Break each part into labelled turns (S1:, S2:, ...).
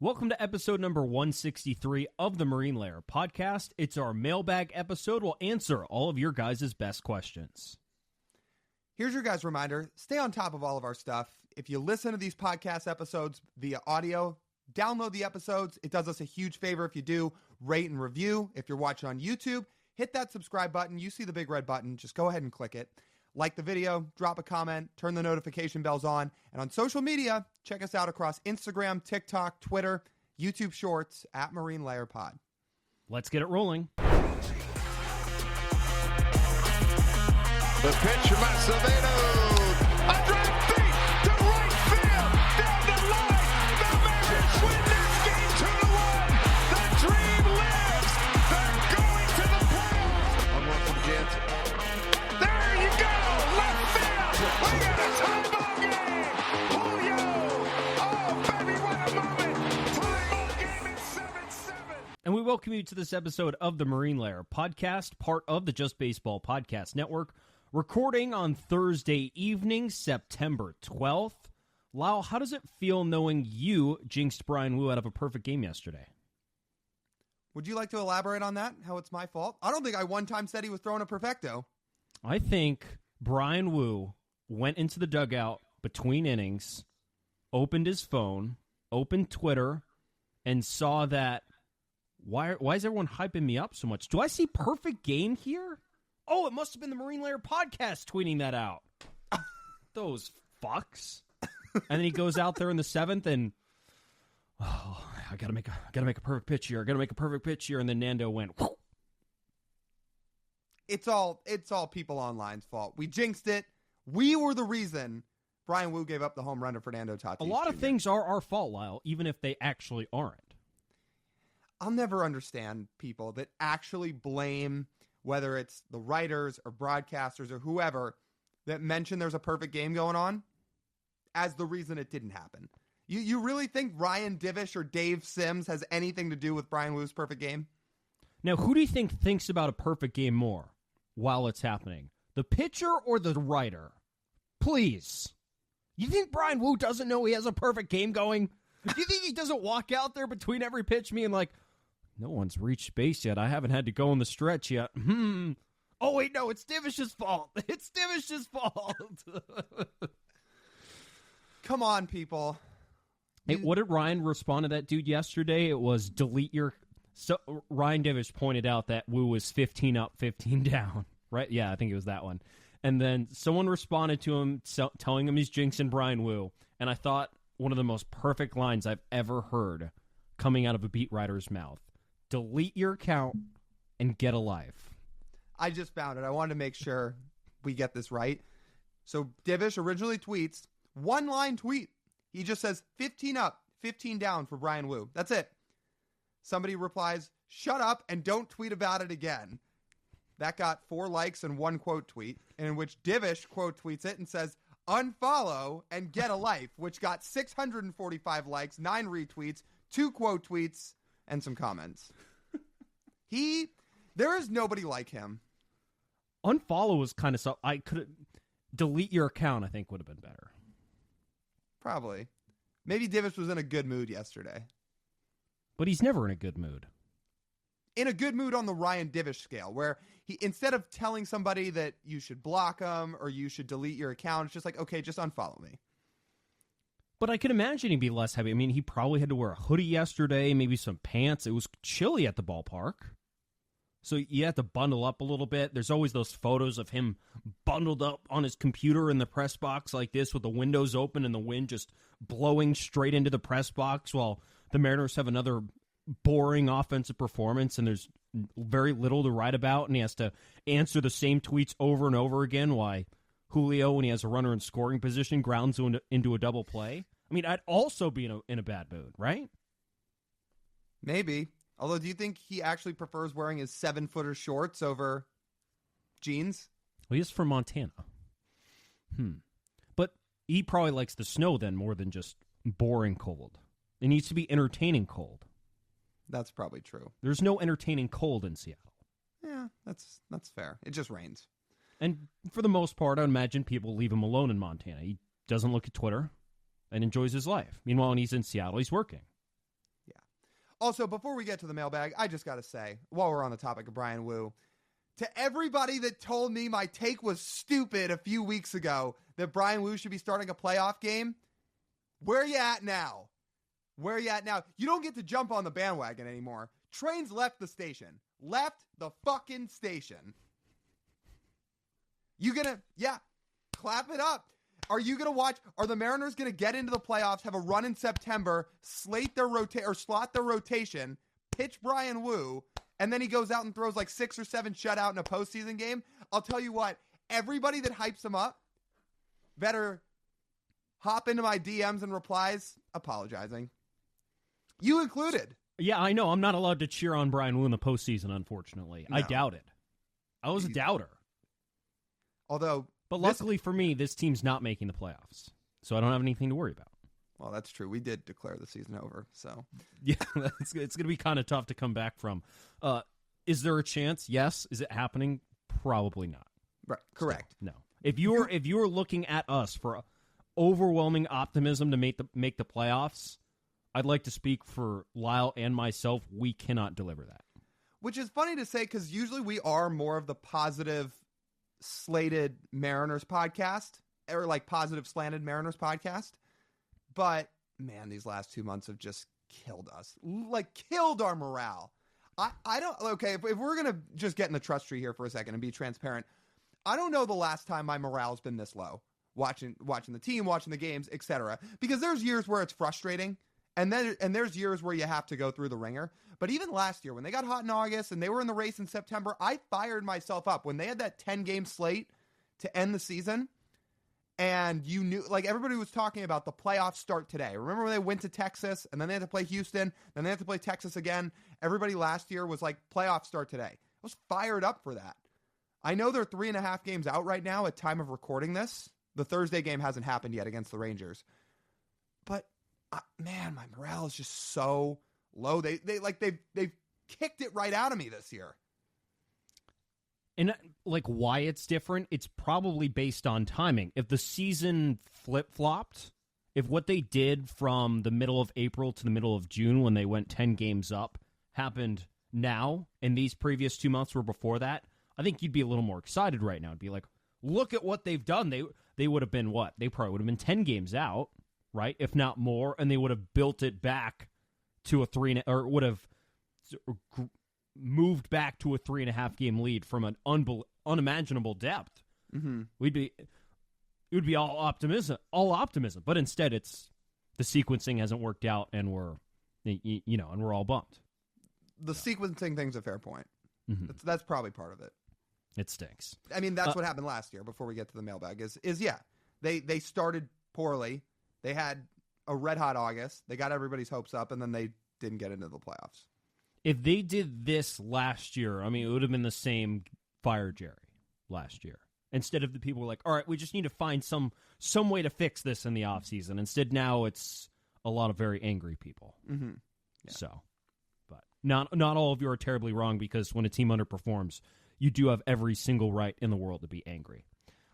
S1: Welcome to episode number 163 of the Marine Layer podcast. It's our mailbag episode. We'll answer all of your guys' best questions.
S2: Here's your guys' reminder. Stay on top of all of our stuff. If you listen to these podcast episodes via audio, download the episodes. It does us a huge favor if you do. Rate and review. If you're watching on YouTube, hit that subscribe button. You see the big red button. Just go ahead and click it. Like the video, drop a comment, turn the notification bells on. And on social media, check us out across Instagram, TikTok, Twitter, YouTube Shorts, at Marine Layer Pod.
S1: Let's get it rolling.
S3: The pitch from Acevedo. A drive deep to right field. Down the line. The Mariners win this game 2-1. The dream lives. They're going to the playoffs. 1-1 from Jansen. There you go. Left field. We got a tie ball game. Julio. Oh, baby, what a moment. Tie ball game at 7-7.
S1: And we welcome you to this episode of the Marine Layer podcast, part of the Just Baseball Podcast Network, recording on Thursday evening, September 12th. Lyle, how does it feel knowing you jinxed Bryan Woo out of a perfect game yesterday?
S2: Would you like to elaborate on that? How it's my fault? I don't think I one time said he was throwing a perfecto.
S1: I think Bryan Woo went into the dugout between innings, opened his phone, opened Twitter, and saw that, why is everyone hyping me up so much? Do I see perfect game here? Oh, it must have been the Marine Layer podcast tweeting that out. Those fucks. And then he goes out there in the seventh and, oh, I gotta make a perfect pitch here. I gotta make a perfect pitch here. And then Nando went, whoo.
S2: It's all people online's fault. We jinxed it. We were the reason Bryan Woo gave up the home run to Fernando Tatis.
S1: A lot of
S2: Jr.
S1: things are our fault, Lyle, even if they actually aren't.
S2: I'll never understand people that actually blame, whether it's the writers or broadcasters or whoever, that mention there's a perfect game going on as the reason it didn't happen. You really think Ryan Divish or Dave Sims has anything to do with Bryan Woo's perfect game?
S1: Now, who do you think thinks about a perfect game more while it's happening? The pitcher or the writer? Please. You think Bryan Woo doesn't know he has a perfect game going? Do you think he doesn't walk out there between every pitch being like, no one's reached base yet. I haven't had to go on the stretch yet. Oh, wait, no, it's Divish's fault. It's Divish's fault.
S2: Come on, people.
S1: Hey, what did Ryan respond to that dude yesterday? It was delete your... So Ryan Divish pointed out that Woo was 15 up, 15 down. Right? Yeah, I think it was that one. And then someone responded to him telling him he's jinxing Bryan Woo. And I thought one of the most perfect lines I've ever heard coming out of a beat writer's mouth. Delete your account and get a life.
S2: I just found it. I wanted to make sure we get this right. So Divish originally tweets, one-line tweet. He just says 15 up, 15 down for Bryan Woo. That's it. Somebody replies, shut up and don't tweet about it again. That got 4 likes and 1 quote tweet, in which Divish quote tweets it and says, unfollow and get a life, which got 645 likes, 9 retweets, 2 quote tweets, and some comments. There is nobody like him.
S1: Unfollow was kind of so. I could delete your account. I think would have been better.
S2: Probably. Maybe Divish was in a good mood yesterday.
S1: But he's never in a good mood.
S2: In a good mood on the Ryan Divish scale, where he, instead of telling somebody that you should block them or you should delete your account, it's just like, okay, just unfollow me.
S1: But I can imagine he'd be less heavy. I mean, he probably had to wear a hoodie yesterday, maybe some pants. It was chilly at the ballpark. So you have to bundle up a little bit. There's always those photos of him bundled up on his computer in the press box like this with the windows open and the wind just blowing straight into the press box while the Mariners have another boring offensive performance and there's very little to write about and he has to answer the same tweets over and over again why Julio, when he has a runner in scoring position, grounds into a double play. I mean, I'd also be in a bad mood, right?
S2: Maybe. Although, do you think he actually prefers wearing his 7-footer shorts over jeans?
S1: Well, he's from Montana. But he probably likes the snow then more than just boring cold. It needs to be entertaining cold.
S2: That's probably true.
S1: There's no entertaining cold in Seattle.
S2: Yeah, that's fair. It just rains.
S1: And for the most part, I imagine people leave him alone in Montana. He doesn't look at Twitter and enjoys his life. Meanwhile, when he's in Seattle, he's working.
S2: Also, before we get to the mailbag, I just got to say, while we're on the topic of Bryan Woo, to everybody that told me my take was stupid a few weeks ago that Bryan Woo should be starting a playoff game, where you at now? Where you at now? You don't get to jump on the bandwagon anymore. Train's left the station. Left the fucking station. You gonna, clap it up. Are you gonna watch? Are the Mariners gonna get into the playoffs, have a run in September, slot their rotation, pitch Bryan Woo, and then he goes out and throws like 6 or 7 shutout in a postseason game? I'll tell you what, everybody that hypes him up better hop into my DMs and replies apologizing. You included.
S1: Yeah, I know. I'm not allowed to cheer on Bryan Woo in the postseason, unfortunately. No. I doubt it. I was a doubter. But luckily for me, this team's not making the playoffs, so I don't have anything to worry about.
S2: Well, that's true. We did declare the season over, so.
S1: Yeah, it's going to be kind of tough to come back from. Is there a chance? Yes. Is it happening? Probably not.
S2: Right. Correct.
S1: So, no. If you're looking at us for overwhelming optimism to make the playoffs, I'd like to speak for Lyle and myself. We cannot deliver that.
S2: Which is funny to say because usually we are more of the positive slated Mariners podcast or like positive slanted Mariners podcast. But man, these last 2 months have just killed us, like killed our morale. I don't, okay, if we're going to just get in the trust tree here for a second and be transparent, I don't know the last time my morale's been this low watching the team, watching the games, etc. Because there's years where it's frustrating. And there's years where you have to go through the ringer. But even last year, when they got hot in August and they were in the race in September, I fired myself up. When they had that 10-game slate to end the season, and you knew, like everybody was talking about the playoffs start today. Remember when they went to Texas, and then they had to play Houston, then they had to play Texas again? Everybody last year was like, playoffs start today. I was fired up for that. I know they're 3.5 games out right now at time of recording this. The Thursday game hasn't happened yet against the Rangers. But man, my morale is just so low. They've kicked it right out of me this year.
S1: And like why it's different, it's probably based on timing. If the season flip-flopped, if what they did from the middle of April to the middle of June when they went 10 games up happened now, and these previous 2 months were before that, I think you'd be a little more excited right now. It'd be like, look at what they've done. They would have been what? They probably would have been 10 games out. Right, if not more, and they would have built it back to a 3, or would have moved back to a 3.5 game lead from an unimaginable depth. Mm-hmm. It would be all optimism. But instead, it's the sequencing hasn't worked out, and we're all bummed.
S2: The sequencing thing's a fair point. Mm-hmm. That's probably part of it.
S1: It stinks.
S2: I mean, that's what happened last year. Before we get to the mailbag, they started poorly. They had a red-hot August. They got everybody's hopes up, and then they didn't get into the playoffs.
S1: If they did this last year, I mean, it would have been the same fire Jerry last year. Instead of the people were like, all right, we just need to find some way to fix this in the offseason. Instead, now it's a lot of very angry people. Mm-hmm. Yeah. So, but not all of you are terribly wrong because when a team underperforms, you do have every single right in the world to be angry.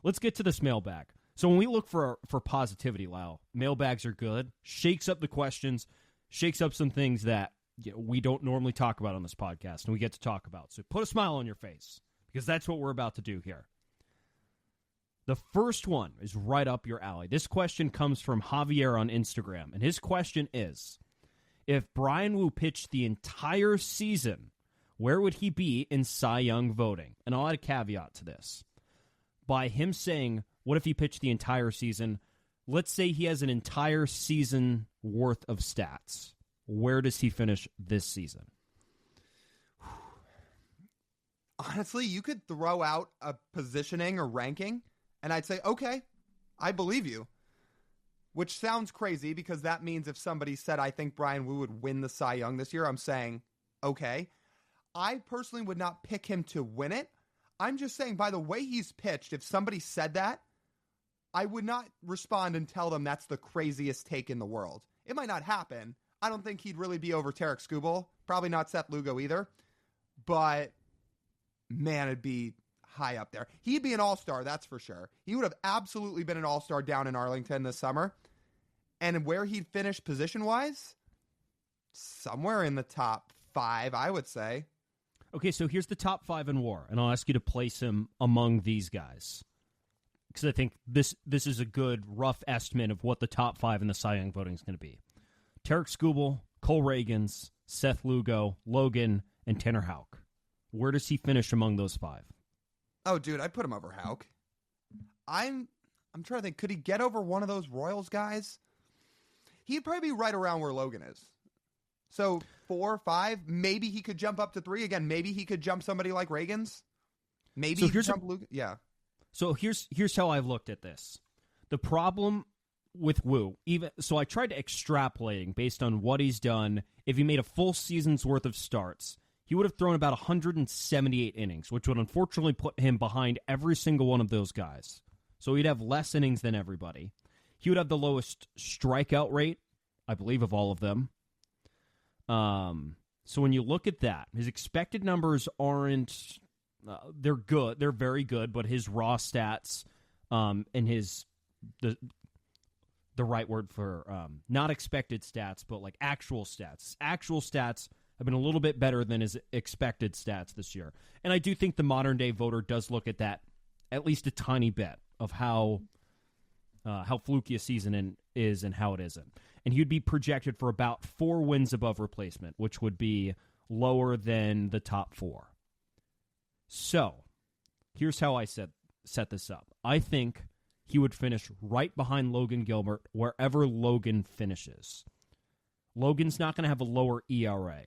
S1: Let's get to this mailbag. So when we look for positivity, Lyle, mailbags are good, shakes up the questions, shakes up some things that we don't normally talk about on this podcast, and we get to talk about. So put a smile on your face, because that's what we're about to do here. The first one is right up your alley. This question comes from Javier on Instagram, and his question is, if Bryan Woo pitched the entire season, where would he be in Cy Young voting? And I'll add a caveat to this. By him saying, what if he pitched the entire season? Let's say he has an entire season worth of stats. Where does he finish this season?
S2: Honestly, you could throw out a positioning or ranking, and I'd say, okay, I believe you. Which sounds crazy because that means if somebody said, I think Bryan Woo would win the Cy Young this year, I'm saying, okay. I personally would not pick him to win it. I'm just saying, by the way he's pitched, if somebody said that, I would not respond and tell them that's the craziest take in the world. It might not happen. I don't think he'd really be over Tarek Skubal. Probably not Seth Lugo either. But, man, it'd be high up there. He'd be an all-star, that's for sure. He would have absolutely been an all-star down in Arlington this summer. And where he'd finish position-wise, Somewhere in the top 5, I would say.
S1: Okay, so here's the top 5 in WAR, and I'll ask you to place him among these guys. Because I think this is a good rough estimate of what the top 5 in the Cy Young voting is going to be. Tarek Skubal, Cole Reagans, Seth Lugo, Logan, and Tanner Houck. Where does he finish among those 5?
S2: Oh, dude, I'd put him over Houck. I'm trying to think. Could he get over one of those Royals guys? He'd probably be right around where Logan is. So 4, 5, maybe he could jump up to 3. Again, maybe he could jump somebody like Reagans. Maybe he could jump Luke. Yeah.
S1: So here's how I've looked at this. The problem with Woo, I tried extrapolating based on what he's done. If he made a full season's worth of starts, he would have thrown about 178 innings, which would unfortunately put him behind every single one of those guys. So he'd have less innings than everybody. He would have the lowest strikeout rate, I believe, of all of them. So when you look at that, his expected numbers aren't. They're good. They're very good, but his raw stats, and the right word for not expected stats, but like actual stats. Actual stats have been a little bit better than his expected stats this year, and I do think the modern day voter does look at that at least a tiny bit of how fluky a season is and how it isn't. And he'd be projected for about 4 wins above replacement, which would be lower than the top 4. So, here's how I set this up. I think he would finish right behind Logan Gilbert wherever Logan finishes. Logan's not going to have a lower ERA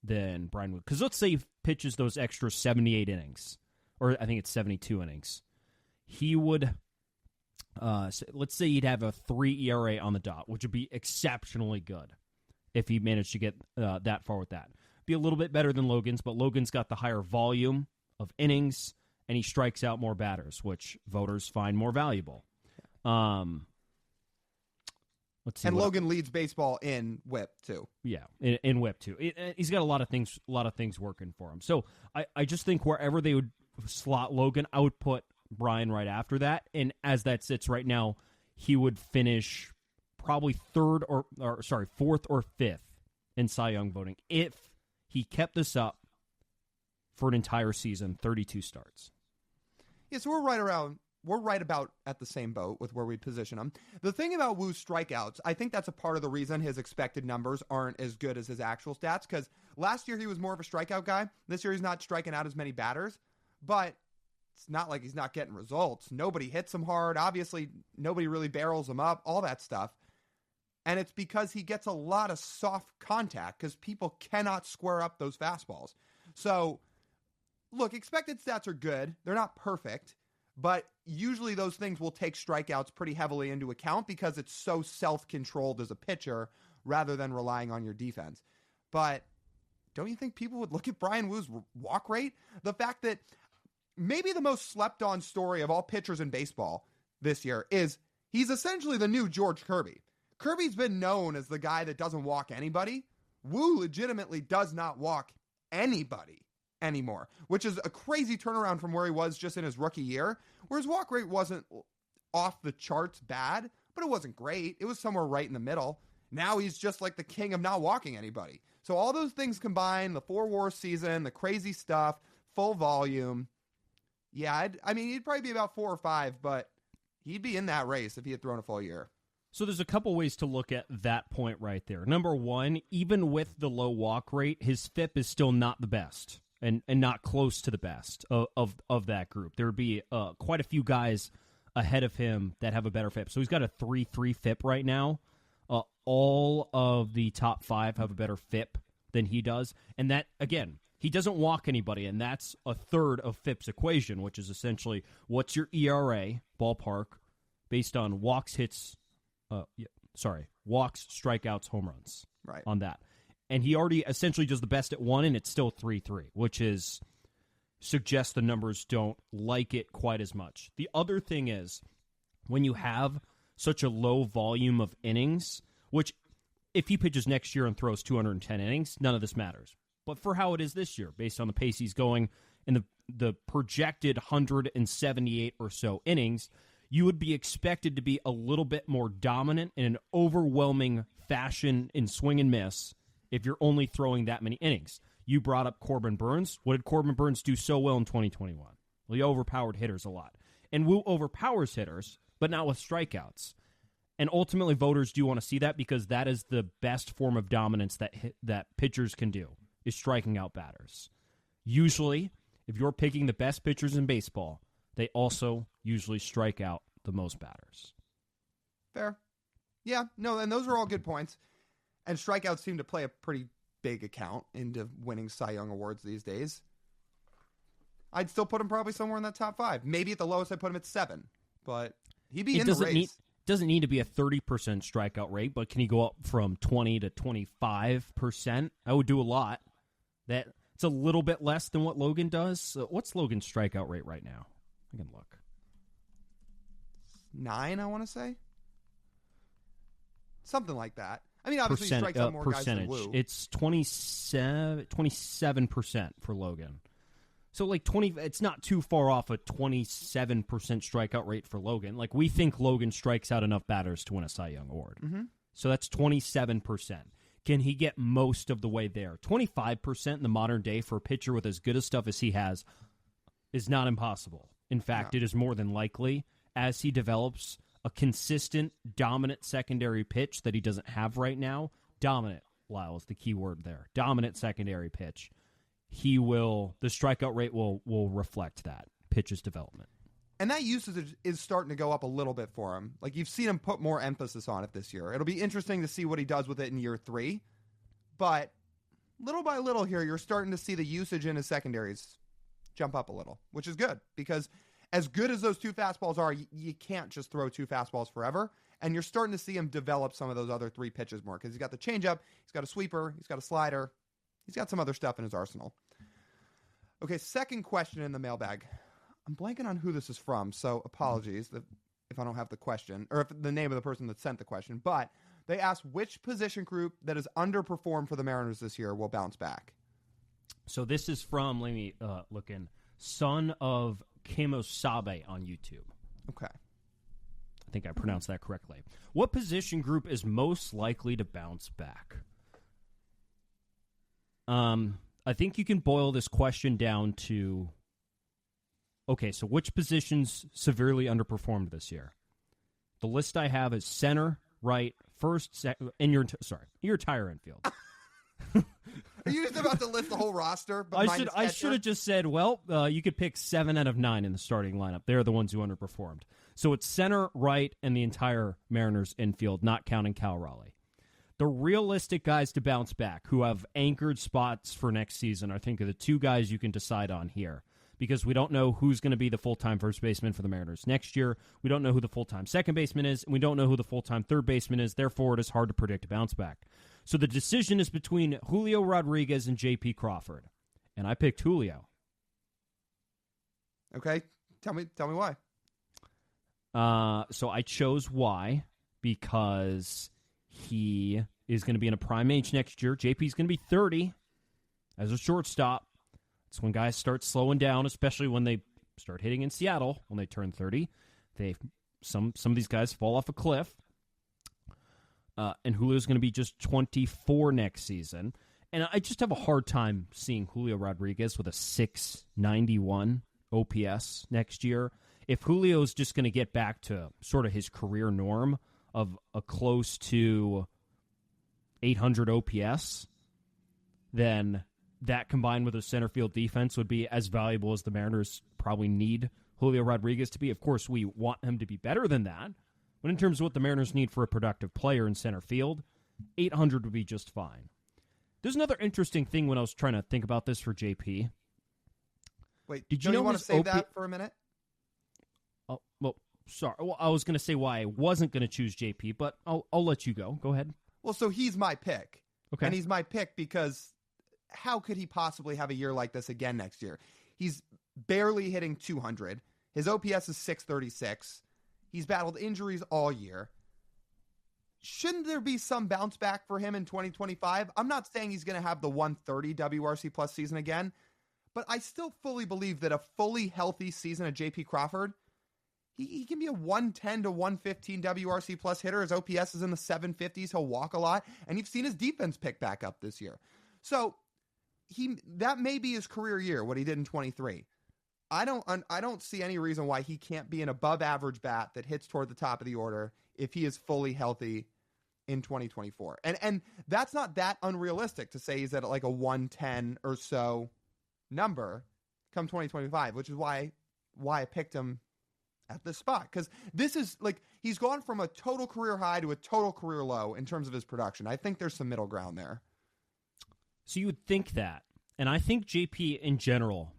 S1: than Bryan Woo. Because let's say he pitches those extra 78 innings, or I think it's 72 innings. He would, let's say he'd have a 3 ERA on the dot, which would be exceptionally good if he managed to get that far with that. Be a little bit better than Logan's, but Logan's got the higher volume of innings, and he strikes out more batters, which voters find more valuable. Let's see.
S2: And Logan leads baseball in WHIP too.
S1: Yeah, in WHIP too. He's got a lot of things working for him. So I just think wherever they would slot Logan, I would put Bryan right after that. And as that sits right now, he would finish probably fourth or 5th in Cy Young voting if he kept this up for an entire season, 32 starts.
S2: Yeah, so we're right about at the same boat with where we position him. The thing about Woo's strikeouts, I think that's a part of the reason his expected numbers aren't as good as his actual stats, because last year he was more of a strikeout guy. This year he's not striking out as many batters, but it's not like he's not getting results. Nobody hits him hard. Obviously, nobody really barrels him up, all that stuff. And it's because he gets a lot of soft contact because people cannot square up those fastballs. So, look, expected stats are good. They're not perfect, but usually those things will take strikeouts pretty heavily into account because it's so self-controlled as a pitcher rather than relying on your defense. But don't you think people would look at Bryan Woo's walk rate? The fact that maybe the most slept-on story of all pitchers in baseball this year is he's essentially the new George Kirby. Kirby's been known as the guy that doesn't walk anybody. Woo legitimately does not walk anybody anymore, which is a crazy turnaround from where he was just in his rookie year, where his walk rate wasn't off the charts bad, but it wasn't great. It was somewhere right in the middle. Now he's just like the king of not walking anybody. So all those things combined, the 4 WAR season, the crazy stuff, full volume. Yeah, he'd probably be about 4 or 5, but he'd be in that race if he had thrown a full year.
S1: So there's a couple ways to look at that point right there. Number one, even with the low walk rate, his FIP is still not the best and not close to the best of that group. There would be quite a few guys ahead of him that have a better FIP. So he's got a 3.3 FIP right now. All of the top 5 have a better FIP than he does. And that, again, he doesn't walk anybody, and that's a third of FIP's equation, which is essentially what's your ERA, ballpark, based on walks, hits, walks, strikeouts, home runs,
S2: right,
S1: on that. And he already essentially does the best at 1, and it's still 3.3, which suggests the numbers don't like it quite as much. The other thing is, when you have such a low volume of innings, which if he pitches next year and throws 210 innings, none of this matters. But for how it is this year, based on the pace he's going and the projected 178 or so innings, you would be expected to be a little bit more dominant in an overwhelming fashion in swing and miss if you're only throwing that many innings. You brought up Corbin Burns. What did Corbin Burns do so well in 2021? Well, he overpowered hitters a lot. And Woo overpowers hitters, but not with strikeouts. And ultimately, voters do want to see that because that is the best form of dominance that pitchers can do, is striking out batters. Usually, if you're picking the best pitchers in baseball, they also usually strike out the most batters.
S2: Fair. Yeah, no, and those are all good points. And strikeouts seem to play a pretty big account into winning Cy Young awards these days. I'd still put him probably somewhere in that top 5. Maybe at the lowest, I'd put him at 7. But he'd be in the race.
S1: Doesn't need to be a 30% strikeout rate, but can he go up from 20 to 25%? I would do a lot. It's a little bit less than what Logan does. What's Logan's strikeout rate right now? I can look.
S2: 9, I want to say. Something like that. I mean, obviously he strikes out more guys than Woo.
S1: It's 27% for Logan. So, like, it's not too far off a 27% strikeout rate for Logan. Like, we think Logan strikes out enough batters to win a Cy Young Award.
S2: Mm-hmm.
S1: So that's 27%. Can he get most of the way there? 25% in the modern day for a pitcher with as good a stuff as he has is not impossible. In fact, It is more than likely as he develops a consistent, dominant secondary pitch that he doesn't have right now. Dominant, Lyle, is the key word there. Dominant secondary pitch. The strikeout rate will reflect that pitch's development.
S2: And that usage is starting to go up a little bit for him. Like, you've seen him put more emphasis on it this year. It'll be interesting to see what he does with it in year 3. But little by little here, you're starting to see the usage in his secondaries jump up a little, which is good. Because as good as those 2 fastballs are, you can't just throw 2 fastballs forever. And you're starting to see him develop some of those other 3 pitches more. Because he's got the changeup, he's got a sweeper, he's got a slider. He's got some other stuff in his arsenal. Okay, second question in the mailbag. I'm blanking on who this is from, so apologies if I don't have the question, or if the name of the person that sent the question. But they asked which position group that has underperformed for the Mariners this year will bounce back.
S1: So this is from, let me look in, Son of Kemosabe on YouTube.
S2: Okay.
S1: I think I pronounced that correctly. What position group is most likely to bounce back? I think you can boil this question down to, okay, so which positions severely underperformed this year? The list I have is center, right, first, and your entire infield.
S2: Are you just about to list the whole roster?
S1: I should have just said, well, you could pick 7 out of 9 in the starting lineup. They're the ones who underperformed. So it's center, right, and the entire Mariners infield, not counting Cal Raleigh. The realistic guys to bounce back who have anchored spots for next season, I think, are the 2 guys you can decide on here. Because we don't know who's going to be the full-time first baseman for the Mariners next year. We don't know who the full-time second baseman is, and we don't know who the full-time third baseman is. Therefore, it is hard to predict a bounce back. So the decision is between Julio Rodriguez and J.P. Crawford. And I picked Julio.
S2: Okay. Tell me why.
S1: So I chose why because he is going to be in a prime age next year. JP is going to be 30 as a shortstop. It's when guys start slowing down, especially when they start hitting in Seattle. When they turn 30, some of these guys fall off a cliff. And Julio's going to be just 24 next season. And I just have a hard time seeing Julio Rodriguez with a 691 OPS next year. If Julio's just going to get back to sort of his career norm of a close to 800 OPS, then that combined with a center field defense would be as valuable as the Mariners probably need Julio Rodriguez to be. Of course, we want him to be better than that. But in terms of what the Mariners need for a productive player in center field, 800 would be just fine. There's another interesting thing when I was trying to think about this for JP.
S2: Wait, did you want to save that for a minute?
S1: Oh, well, sorry. Well, I was going to say why I wasn't going to choose JP, but I'll let you go. Go ahead.
S2: Well, so he's my pick.
S1: Okay.
S2: And he's my pick because how could he possibly have a year like this again next year? He's barely hitting 200. His OPS is 636. He's battled injuries all year. Shouldn't there be some bounce back for him in 2025? I'm not saying he's going to have the 130 WRC plus season again, but I still fully believe that a fully healthy season of J.P. Crawford, he can be a 110 to 115 WRC plus hitter. His OPS is in the 750s. He'll walk a lot, and you've seen his defense pick back up this year. So that may be his career year, what he did in 23. I don't see any reason why he can't be an above average bat that hits toward the top of the order if he is fully healthy in 2024. And that's not that unrealistic to say he's at like a 110 or so number come 2025, which is why I picked him at this spot. Because this is like, he's gone from a total career high to a total career low in terms of his production. I think there's some middle ground there.
S1: So you would think that. And I think JP in general,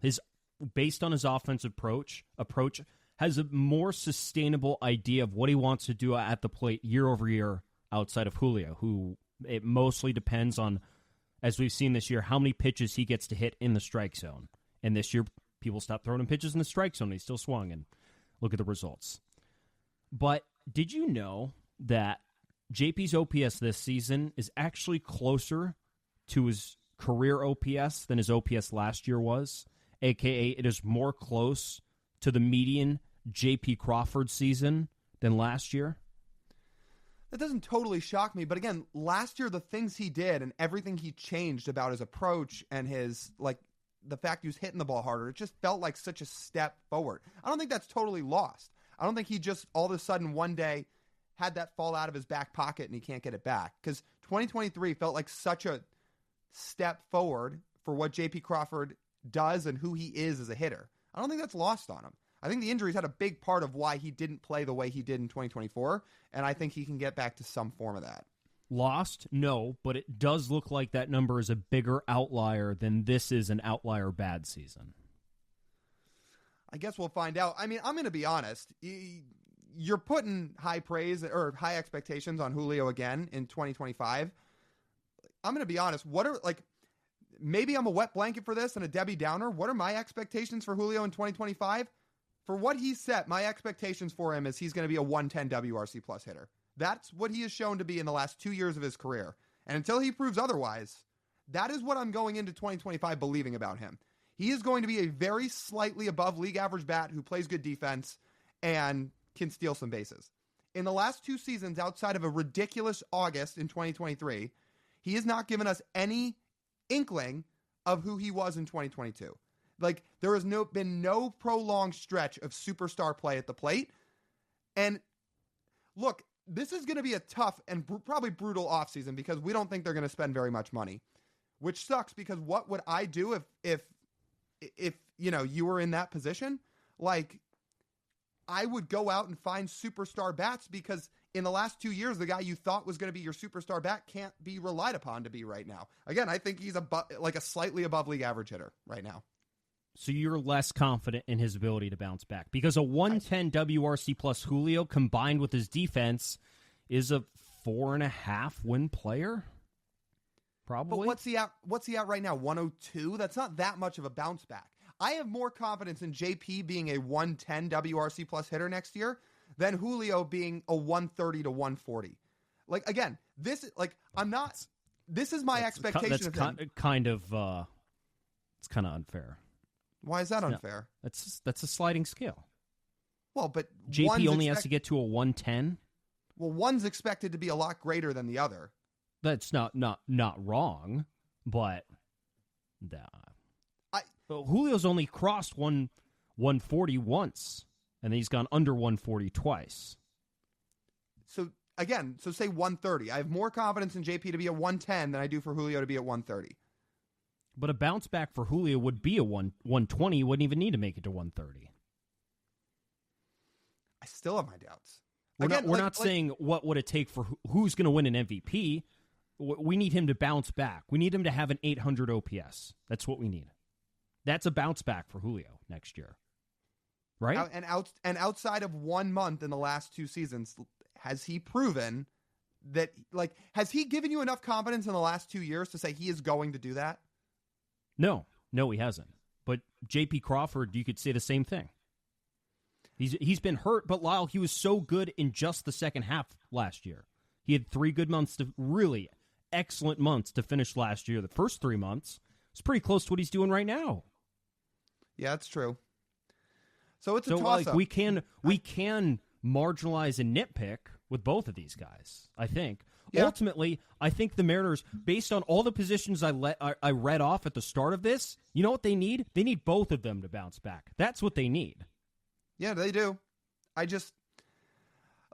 S1: based on his offensive approach, has a more sustainable idea of what he wants to do at the plate year over year outside of Julio, who it mostly depends on, as we've seen this year, how many pitches he gets to hit in the strike zone. And this year, people stopped throwing him pitches in the strike zone. He still swung, and look at the results. But did you know that JP's OPS this season is actually closer to his career OPS than his OPS last year was? AKA, it is more close to the median JP Crawford season than last year?
S2: That doesn't totally shock me, but again, last year the things he did and everything he changed about his approach and his, like, the fact he was hitting the ball harder, it just felt like such a step forward. I don't think that's totally lost. I don't think he just all of a sudden one day had that fall out of his back pocket and he can't get it back, because 2023 felt like such a step forward for what JP Crawford does and who he is as a hitter. I don't think that's lost on him. I think the injuries had a big part of why he didn't play the way he did in 2024, and I think he can get back to some form of that.
S1: Lost? No, but it does look like that number is a bigger outlier than this is an outlier bad season.
S2: I guess we'll find out. I mean, I'm going to be honest. You're putting high praise or high expectations on Julio again in 2025. I'm going to be honest. Maybe I'm a wet blanket for this and a Debbie Downer. What are my expectations for Julio in 2025? For what he's set, my expectations for him is he's going to be a 110 WRC plus hitter. That's what he has shown to be in the last 2 years of his career. And until he proves otherwise, that is what I'm going into 2025 believing about him. He is going to be a very slightly above league average bat who plays good defense and can steal some bases. In the last 2 seasons, outside of a ridiculous August in 2023, he has not given us any inkling of who he was in 2022. Like, there has been no prolonged stretch of superstar play at the plate. And look, this is going to be a tough and probably brutal offseason because we don't think they're going to spend very much money, which sucks because what would I do if you were in that position? Like, I would go out and find superstar bats because in the last 2 years, the guy you thought was going to be your superstar bat can't be relied upon to be right now. Again, I think he's a slightly above league average hitter right now.
S1: So you're less confident in his ability to bounce back because a 110 WRC plus Julio combined with his defense is a 4.5 win player. Probably.
S2: But what's he at right now? 102? That's not that much of a bounce back. I have more confidence in JP being a 110 WRC plus hitter next year than Julio being a 130 to 140. Like, again, this is my expectation of him.
S1: It's kind of unfair.
S2: Why is that unfair?
S1: No, that's a sliding scale.
S2: Well, but
S1: JP only has to get to a 110.
S2: Well, one's expected to be a lot greater than the other.
S1: That's not wrong, but Julio's only crossed 140 once, and then he's gone under 140 twice.
S2: So say 130. I have more confidence in JP to be a 110 than I do for Julio to be at 130.
S1: But a bounce back for Julio would be a 120. You wouldn't even need to make it to 130.
S2: I still have my doubts.
S1: We're not saying what would it take for who's going to win an MVP. We need him to bounce back. We need him to have an 800 OPS. That's what we need. That's a bounce back for Julio next year. Right?
S2: And outside of 1 month in the last 2 seasons, has he proven that, has he given you enough confidence in the last 2 years to say he is going to do that?
S1: No, he hasn't. But JP Crawford, you could say the same thing. He's been hurt, but Lyle, he was so good in just the second half last year. He had 3 good months, really excellent months to finish last year. The first 3 months, it's pretty close to what he's doing right now.
S2: Yeah, that's true. So it's a toss-up.
S1: we can marginalize and nitpick with both of these guys, I think. Yeah. Ultimately, I think the Mariners, based on all the positions I read off at the start of this, you know what they need? They need both of them to bounce back. That's what they need.
S2: Yeah, they do. I just,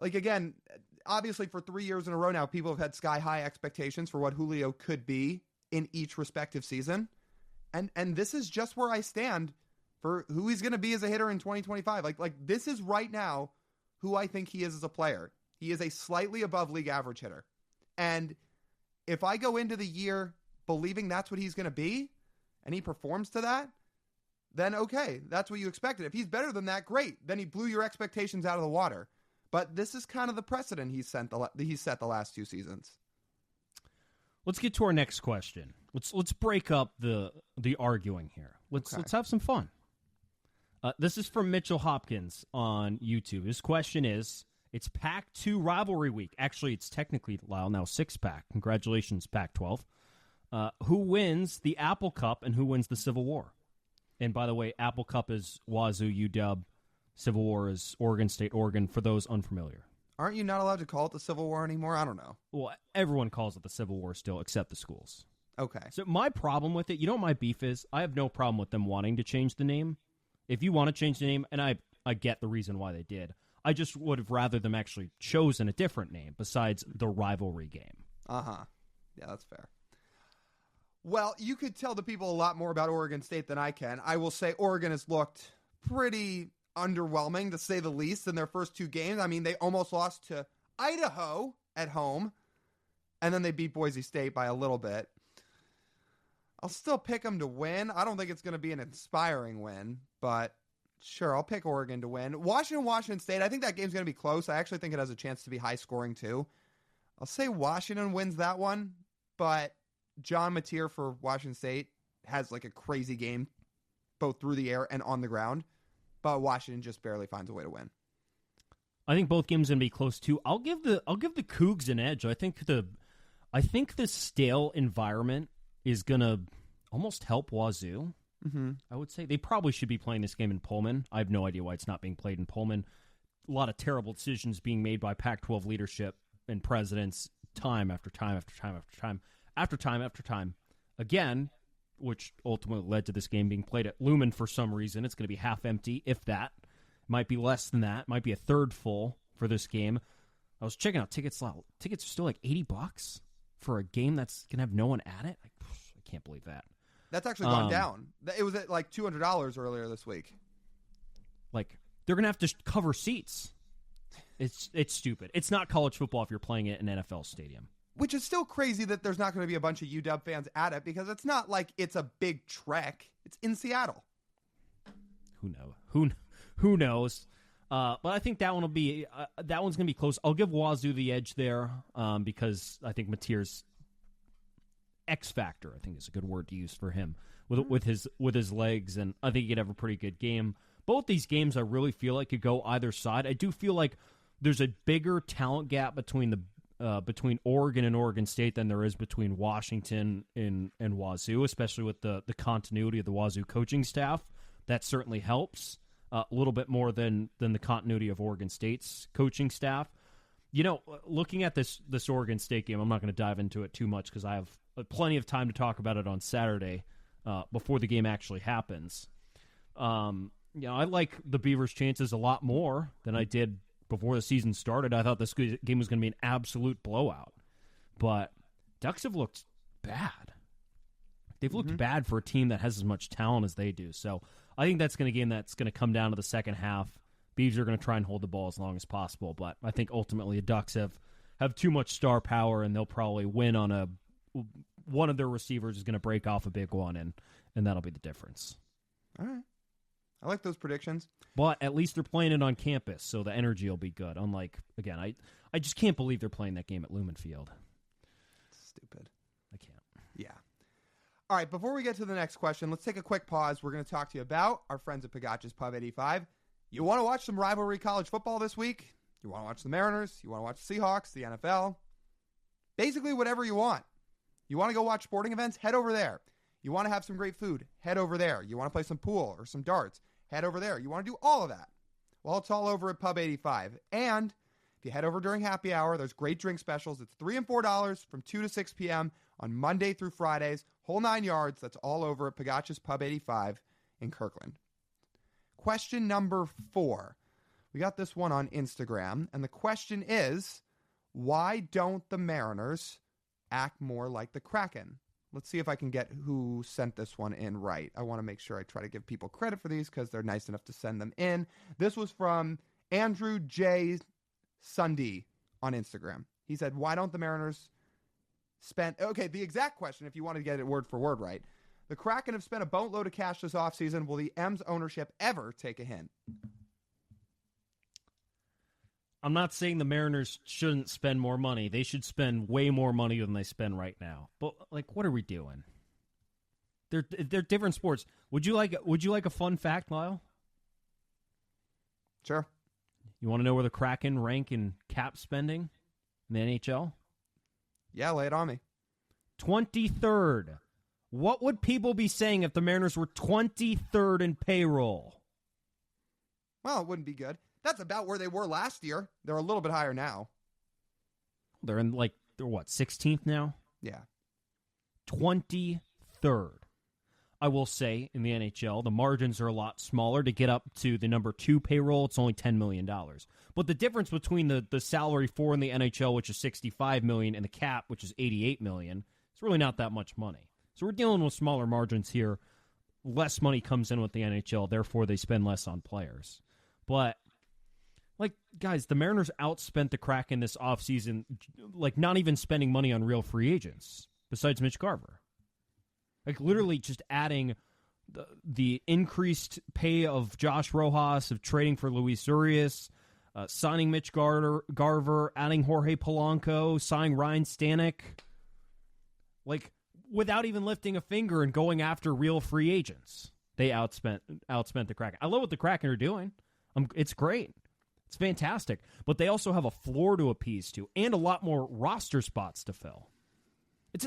S2: again, obviously for 3 years in a row now, people have had sky-high expectations for what Julio could be in each respective season. And this is just where I stand for who he's going to be as a hitter in 2025. This is right now who I think he is as a player. He is a slightly above league average hitter. And if I go into the year believing that's what he's going to be, and he performs to that, then okay, that's what you expected. If he's better than that, great. Then he blew your expectations out of the water. But this is kind of the precedent he's set the last 2 seasons.
S1: Let's get to our next question. Let's break up the arguing here. Let's have some fun. This is from Mitchell Hopkins on YouTube. His question is, it's Pac-2 rivalry week. Actually, it's technically, Lyle, now 6-pack. Congratulations, Pac-12. Who wins the Apple Cup and who wins the Civil War? And by the way, Apple Cup is Wazoo, UW. Civil War is Oregon State, Oregon, for those unfamiliar.
S2: Aren't you not allowed to call it the Civil War anymore? I don't know.
S1: Well, everyone calls it the Civil War still, except the schools.
S2: Okay.
S1: So my problem with it, you know what my beef is? I have no problem with them wanting to change the name. If you want to change the name, and I get the reason why they did, I just would have rather them actually chosen a different name besides the rivalry game.
S2: Uh-huh. Yeah, that's fair. Well, you could tell the people a lot more about Oregon State than I can. I will say Oregon has looked pretty underwhelming, to say the least, in their first 2 games. I mean, they almost lost to Idaho at home, and then they beat Boise State by a little bit. I'll still pick them to win. I don't think it's going to be an inspiring win, but sure, I'll pick Oregon to win. Washington State, I think that game's going to be close. I actually think it has a chance to be high scoring too. I'll say Washington wins that one, but John Mateer for Washington State has a crazy game, both through the air and on the ground, but Washington just barely finds a way to win.
S1: I think both games are going to be close too. I'll give the Cougs an edge. I think the stale environment is going to almost help Wazoo.
S2: Mm-hmm.
S1: I would say they probably should be playing this game in Pullman. I have no idea why it's not being played in Pullman. A lot of terrible decisions being made by Pac-12 leadership and presidents time after time after time after time after time after time. Again, which ultimately led to this game being played at Lumen for some reason. It's going to be half empty, if that. Might be less than that. Might be a third full for this game. I was checking out tickets. Tickets are still $80 for a game that's going to have no one at it. I can't believe that.
S2: That's actually gone down. It was at $200 earlier this week.
S1: They're going to have to cover seats. It's stupid. It's not college football if you're playing it in an NFL stadium.
S2: Which is still crazy that there's not going to be a bunch of UW fans at it, because it's not like it's a big trek. It's in Seattle.
S1: Who knows? Who knows? But I think that one's going to be close. I'll give Wazoo the edge there because I think Mateer's X factor, I think is a good word to use for him, with his legs, and I think he could have a pretty good game. Both these games I really feel like could go either side. I do feel like there's a bigger talent gap between Oregon and Oregon State than there is between Washington and Wazoo, especially with the continuity of the Wazoo coaching staff. That certainly helps a little bit more than the continuity of Oregon State's coaching staff. You know, looking at this Oregon State game, I'm not going to dive into it too much because I have plenty of time to talk about it on Saturday before the game actually happens. I like the Beavers' chances a lot more than I did before the season started. I thought this game was going to be an absolute blowout. But Ducks have looked bad. They've looked bad for a team that has as much talent as they do. So I think that's going to game that's going to come down to the second half. Beavs are going to try and hold the ball as long as possible. But I think ultimately the Ducks have too much star power, and they'll probably win on one of their receivers is going to break off a big one, and that'll be the difference.
S2: All right. I like those predictions.
S1: But at least they're playing it on campus, so the energy will be good. Unlike, again, I just can't believe they're playing that game at Lumen Field.
S2: Stupid.
S1: I can't.
S2: Yeah. All right, before we get to the next question, let's take a quick pause. We're going to talk to you about our friends at Pagacci's Pub 85. You want to watch some rivalry college football this week? You want to watch the Mariners? You want to watch the Seahawks, the NFL? Basically, whatever you want. You want to go watch sporting events? Head over there. You want to have some great food? Head over there. You want to play some pool or some darts? head over there. You want to do all of that. Well, it's all over at Pub 85. And if you head over during happy hour, there's great drink specials. It's $3 and $4 from 2 to 6 p.m. on Monday through Fridays. Whole 9 yards. That's all over at Pagach's Pub 85 in Kirkland. Question number 4. We got this one on Instagram. And the question is, why don't the Mariners act more like the Kraken? Let's see if I can get who sent this one in right. I want to make sure I try to give people credit for these because they're nice enough to send them in. This was from Andrew J. Sunday on Instagram. He said, why don't the Mariners spend... Okay, the exact question, if you want to get it word for word right. The Kraken have spent a boatload of cash this offseason. Will the M's ownership ever take a hint?
S1: I'm not saying the Mariners shouldn't spend more money. They should spend way more money than they spend right now. But like, what are we doing? They're different sports. Would you like a fun fact, Lyle?
S2: Sure.
S1: You want to know where the Kraken rank in cap spending in the NHL?
S2: Yeah, lay it on me.
S1: 23rd. What would people be saying if the Mariners were 23rd in payroll?
S2: Well, it wouldn't be good. That's about where they were last year. They're a little bit higher now.
S1: They're 16th now?
S2: Yeah.
S1: 23rd. I will say, in the NHL, the margins are a lot smaller. To get up to the number 2 payroll, it's only $10 million. But the difference between the salary for in the NHL, which is $65 million, and the cap, which is $88 million, it's really not that much money. So we're dealing with smaller margins here. Less money comes in with the NHL, therefore they spend less on players. But... guys, the Mariners outspent the Kraken this offseason, not even spending money on real free agents, besides Mitch Garver. Literally just adding the increased pay of Josh Rojas, of trading for Luis Urias, signing Mitch Garver, adding Jorge Polanco, signing Ryan Stanek. Without even lifting a finger and going after real free agents. They outspent the Kraken. I love what the Kraken are doing. It's great. It's fantastic. But they also have a floor to appease to and a lot more roster spots to fill. It's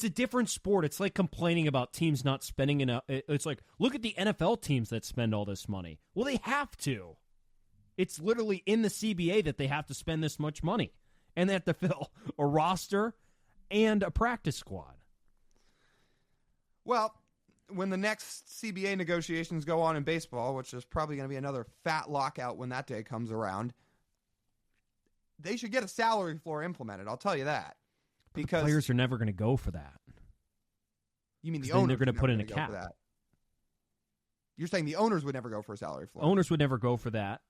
S1: a different sport. It's like complaining about teams not spending enough. It's like, look at the NFL teams that spend all this money. Well, they have to. It's literally in the CBA that they have to spend this much money. And they have to fill a roster and a practice squad.
S2: Well, when the next CBA negotiations go on in baseball, which is probably going to be another fat lockout when that day comes around, they should get a salary floor implemented. I'll tell you that. Because
S1: the players are never going to go for that.
S2: You mean the owners?
S1: They're going to put in a cap.
S2: You're saying the owners would never go for a salary floor?
S1: Owners would never go for that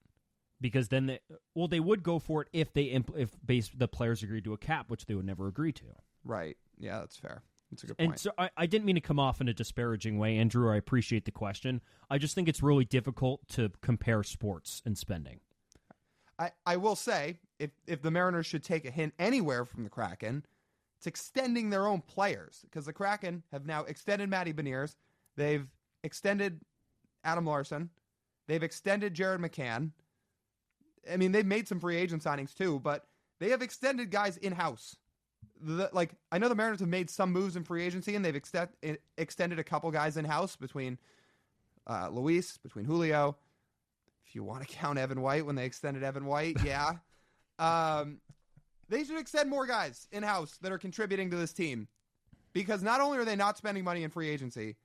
S1: because then they would go for it if the players agreed to a cap, which they would never agree to.
S2: Right. Yeah, that's fair. That's a good point.
S1: And so I didn't mean to come off in a disparaging way, Andrew. I appreciate the question. I just think it's really difficult to compare sports and spending.
S2: I will say, if the Mariners should take a hint anywhere from the Kraken, it's extending their own players. Because the Kraken have now extended Matty Beniers. They've extended Adam Larson. They've extended Jared McCann. I mean, they've made some free agent signings too, but they have extended guys in-house. I know the Mariners have made some moves in free agency, and they've extended a couple guys in-house between Luis, between Julio. If you want to count Evan White when they extended Evan White, yeah. They should extend more guys in-house that are contributing to this team. Because not only are they not spending money in free agency,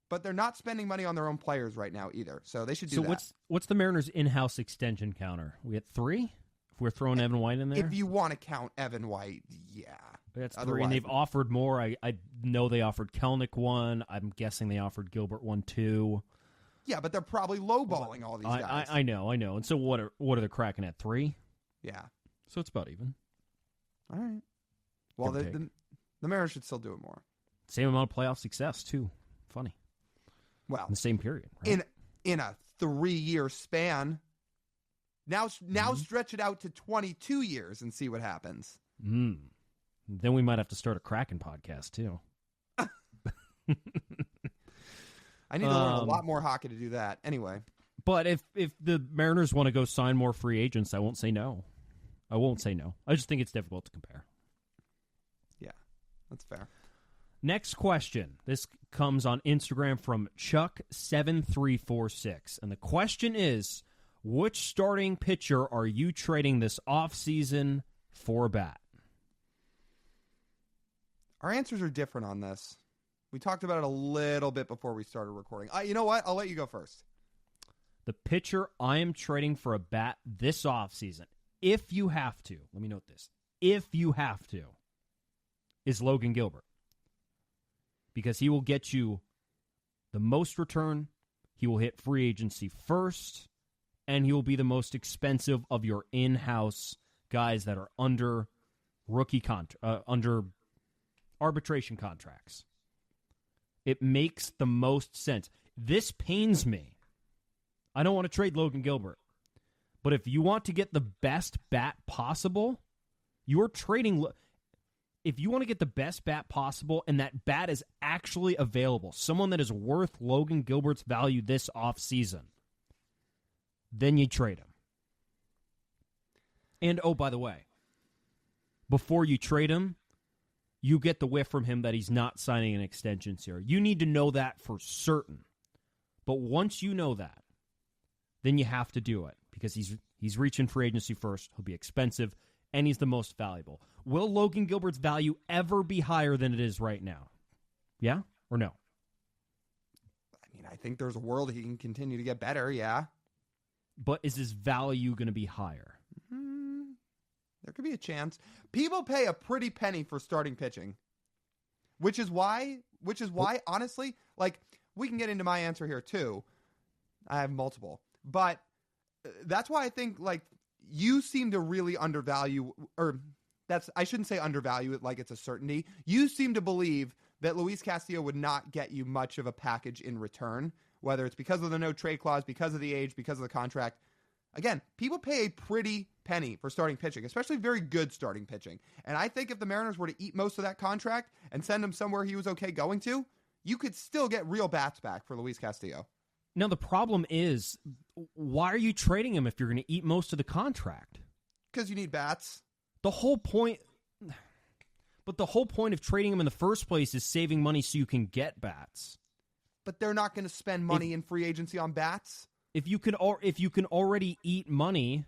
S2: but they're not spending money on their own players right now either. So they should do that. So
S1: what's the Mariners' in-house extension counter? We at 3? If we're throwing Evan White in there?
S2: If you want to count Evan White, yeah.
S1: That's 3, and they've offered more. I know they offered Kelnick 1. I'm guessing they offered Gilbert 1 too.
S2: Yeah, but they're probably lowballing all these guys.
S1: I know. And so what are the Kraken at 3?
S2: Yeah.
S1: So it's about even.
S2: All right. Well, the Mariners should still do it more.
S1: Same amount of playoff success too. Funny.
S2: Well,
S1: in the same period, right?
S2: In a 3-year span. Now stretch it out to 22 years and see what happens.
S1: Then we might have to start a Kraken podcast too.
S2: I need to learn a lot more hockey to do that. Anyway.
S1: But if the Mariners want to go sign more free agents, I won't say no. I just think it's difficult to compare.
S2: Yeah, that's fair.
S1: Next question. This comes on Instagram from Chuck7346. And the question is, which starting pitcher are you trading this offseason for a bat?
S2: Our answers are different on this. We talked about it a little bit before we started recording. You know what? I'll let you go first.
S1: The pitcher I am trading for a bat this offseason, if you have to, let me note this, if you have to, is Logan Gilbert. Because he will get you the most return, he will hit free agency first, and he will be the most expensive of your in-house guys that are under under arbitration contracts. It makes the most sense. This pains me. I don't want to trade Logan Gilbert. But if you want to get the best bat possible, you're trading. If you want to get the best bat possible and that bat is actually available, someone that is worth Logan Gilbert's value this offseason, then you trade him. And, oh, by the way, before you trade him, you get the whiff from him that he's not signing an extension here. You need to know that for certain. But once you know that, then you have to do it because he's reaching free agency first. He'll be expensive, and he's the most valuable. Will Logan Gilbert's value ever be higher than it is right now? Yeah or no?
S2: I mean, I think there's a world he can continue to get better, yeah.
S1: But is his value going to be higher?
S2: There could be a chance. People pay a pretty penny for starting pitching, which is why, honestly, like, we can get into my answer here too. I have multiple, but that's why I think, like, you seem to really undervalue, I shouldn't say undervalue it like it's a certainty. You seem to believe that Luis Castillo would not get you much of a package in return, whether it's because of the no trade clause, because of the age, because of the contract. Again, people pay a pretty penny for starting pitching, especially very good starting pitching. And I think if the Mariners were to eat most of that contract and send him somewhere he was okay going to, you could still get real bats back for Luis Castillo.
S1: Now, the problem is, why are you trading him if you're going to eat most of the contract?
S2: Because you need bats.
S1: The whole point of trading him in the first place is saving money so you can get bats.
S2: But they're not going to spend money in free agency on bats.
S1: If you can already eat money,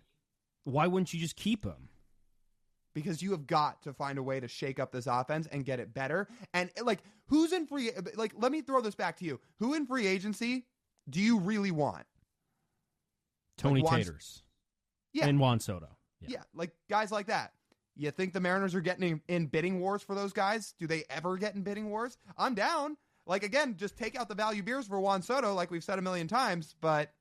S1: why wouldn't you just keep him?
S2: Because you have got to find a way to shake up this offense and get it better. And, like, who's in free... Like, let me throw this back to you. Who in free agency do you really want?
S1: Tony
S2: like
S1: Taters. Yeah. And Juan Soto.
S2: Yeah, like guys like that. You think the Mariners are getting in bidding wars for those guys? Do they ever get in bidding wars? I'm down. Like, again, just take out the value beers for Juan Soto, like we've said a million times, but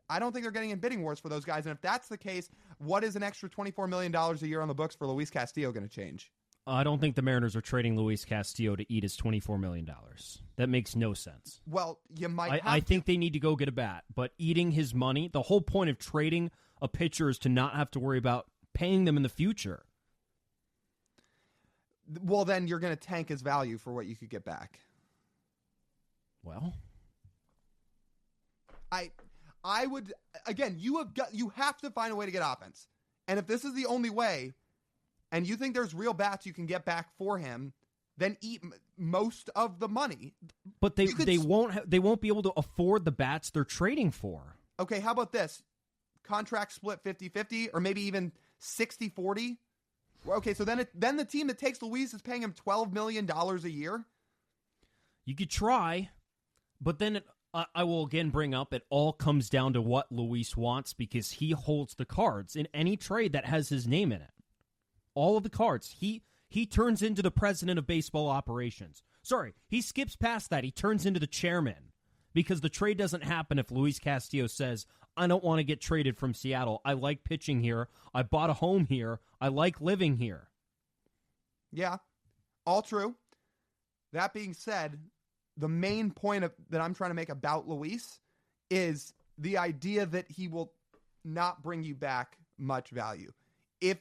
S2: I don't think they're getting in bidding wars for those guys. And if that's the case, what is an extra $24 million a year on the books for Luis Castillo going to change?
S1: I don't think the Mariners are trading Luis Castillo to eat his $24 million. That makes no sense.
S2: Well, you might
S1: I think they need to go get a bat, but eating his money, the whole point of trading a pitcher is to not have to worry about paying them in the future.
S2: Well, then you're going to tank his value for what you could get back.
S1: Well,
S2: I would, again, you have to find a way to get offense. And if this is the only way, and you think there's real bats you can get back for him, then eat most of the money.
S1: But they won't be able to afford the bats they're trading for.
S2: Okay, how about this? Contract split 50-50 or maybe even 60-40? Okay, so then the team that takes Luis is paying him $12 million a year?
S1: You could try, but then I will again bring up it all comes down to what Luis wants because he holds the cards in any trade that has his name in it. All of the cards. He turns into the president of baseball operations. Sorry, he skips past that. He turns into the chairman because the trade doesn't happen if Luis Castillo says, I don't want to get traded from Seattle. I like pitching here. I bought a home here. I like living here.
S2: Yeah, all true. That being said, the main point that I'm trying to make about Luis is the idea that he will not bring you back much value. If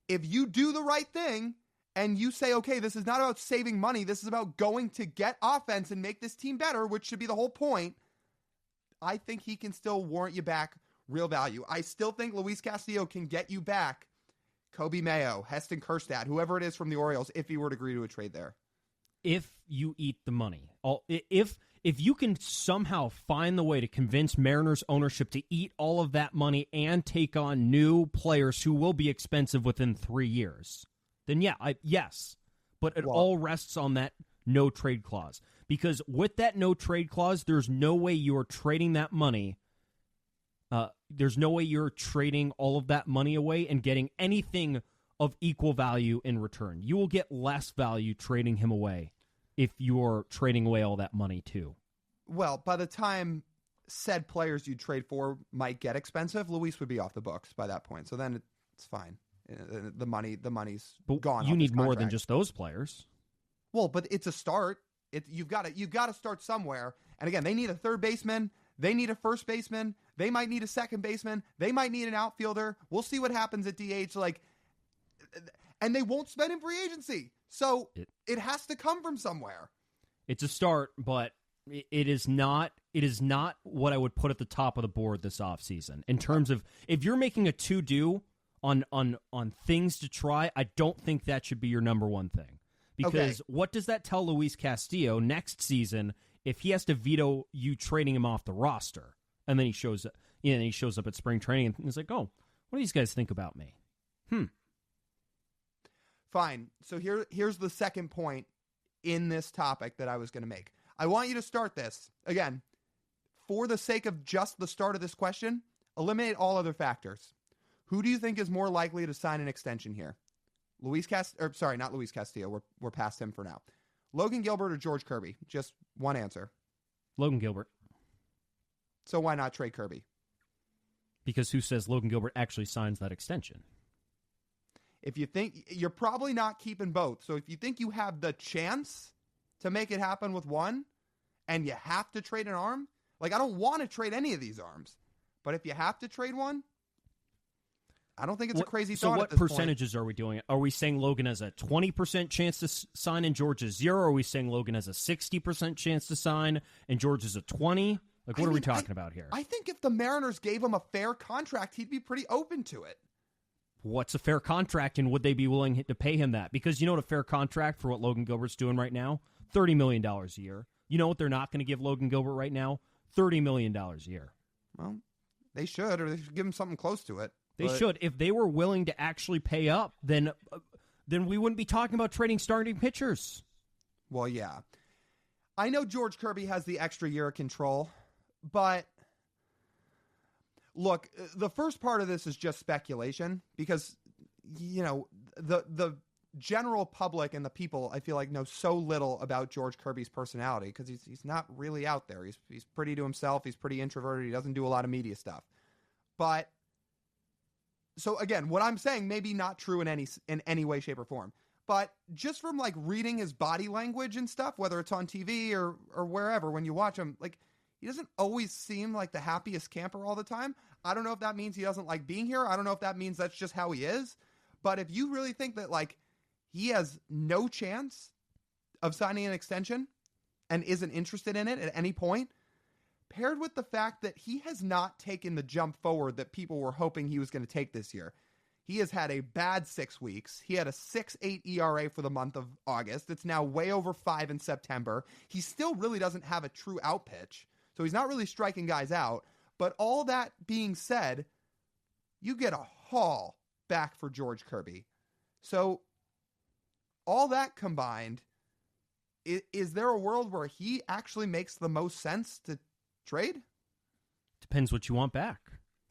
S2: you do the right thing and you say, okay, this is not about saving money, this is about going to get offense and make this team better, which should be the whole point, I think he can still warrant you back real value. I still think Luis Castillo can get you back Kobe Mayo, Heston Kjerstad, whoever it is from the Orioles, if he were to agree to a trade there.
S1: if you eat the money. If you can somehow find the way to convince Mariners ownership to eat all of that money and take on new players who will be expensive within 3 years, then yes. But it all rests on that no trade clause. Because with that no trade clause, there's no way you're trading that money. There's no way you're trading all of that money away and getting anything of equal value in return. You will get less value trading him away if you're trading away all that money too.
S2: Well, by the time said players you trade for might get expensive, Luis would be off the books by that point. So then it's fine. The money's gone.
S1: You need more than just those players.
S2: Well, but it's a start. You've got to start somewhere. And again, they need a third baseman. They need a first baseman. They might need a second baseman. They might need an outfielder. We'll see what happens at DH. And they won't spend in free agency. So it has to come from somewhere.
S1: It's a start, but it is not what I would put at the top of the board this offseason. In terms of, if you're making a to-do on things to try, I don't think that should be your number one thing. Because what does that tell Luis Castillo next season if he has to veto you trading him off the roster? And then he shows up at spring training and he's like, oh, what do these guys think about me?
S2: Fine. So here's the second point in this topic that I was going to make. I want you to start this. Again, for the sake of just the start of this question, eliminate all other factors. Who do you think is more likely to sign an extension here? Not Luis Castillo. We're past him for now. Logan Gilbert or George Kirby? Just one answer.
S1: Logan Gilbert.
S2: So why not trade Kirby?
S1: Because who says Logan Gilbert actually signs that extension?
S2: If you think, you're probably not keeping both. So if you think you have the chance to make it happen with one and you have to trade an arm, I don't want to trade any of these arms, but if you have to trade one, I don't think it's a crazy thought.
S1: So what percentages are we doing? Are we saying Logan has a 20% chance to sign and George is 0? Or are we saying Logan has a 60% chance to sign and George is a 20? What are we talking about here?
S2: I think if the Mariners gave him a fair contract, he'd be pretty open to it.
S1: What's a fair contract, and would they be willing to pay him that? Because you know what a fair contract for what Logan Gilbert's doing right now? $30 million a year. You know what they're not going to give Logan Gilbert right now? $30 million a year.
S2: Well, they should, or they should give him something close to it.
S1: They should. If they were willing to actually pay up, then we wouldn't be talking about trading starting pitchers.
S2: Well, yeah. I know George Kirby has the extra year of control, but look, the first part of this is just speculation because, the general public and the people, I feel like, know so little about George Kirby's personality because he's not really out there. He's pretty to himself. He's pretty introverted. He doesn't do a lot of media stuff. But so again, what I'm saying may be not true in any way, shape, or form. But just from reading his body language and stuff, whether it's on TV or wherever, when you watch him, he doesn't always seem like the happiest camper all the time. I don't know if that means he doesn't like being here. I don't know if that means that's just how he is. But if you really think that he has no chance of signing an extension and isn't interested in it at any point, paired with the fact that he has not taken the jump forward that people were hoping he was going to take this year. He has had a bad 6 weeks. He had a 6.8 ERA for the month of August. It's now way over 5 in September. He still really doesn't have a true out pitch. So he's not really striking guys out. But all that being said, you get a haul back for George Kirby. So all that combined, is there a world where he actually makes the most sense to trade?
S1: Depends what you want back.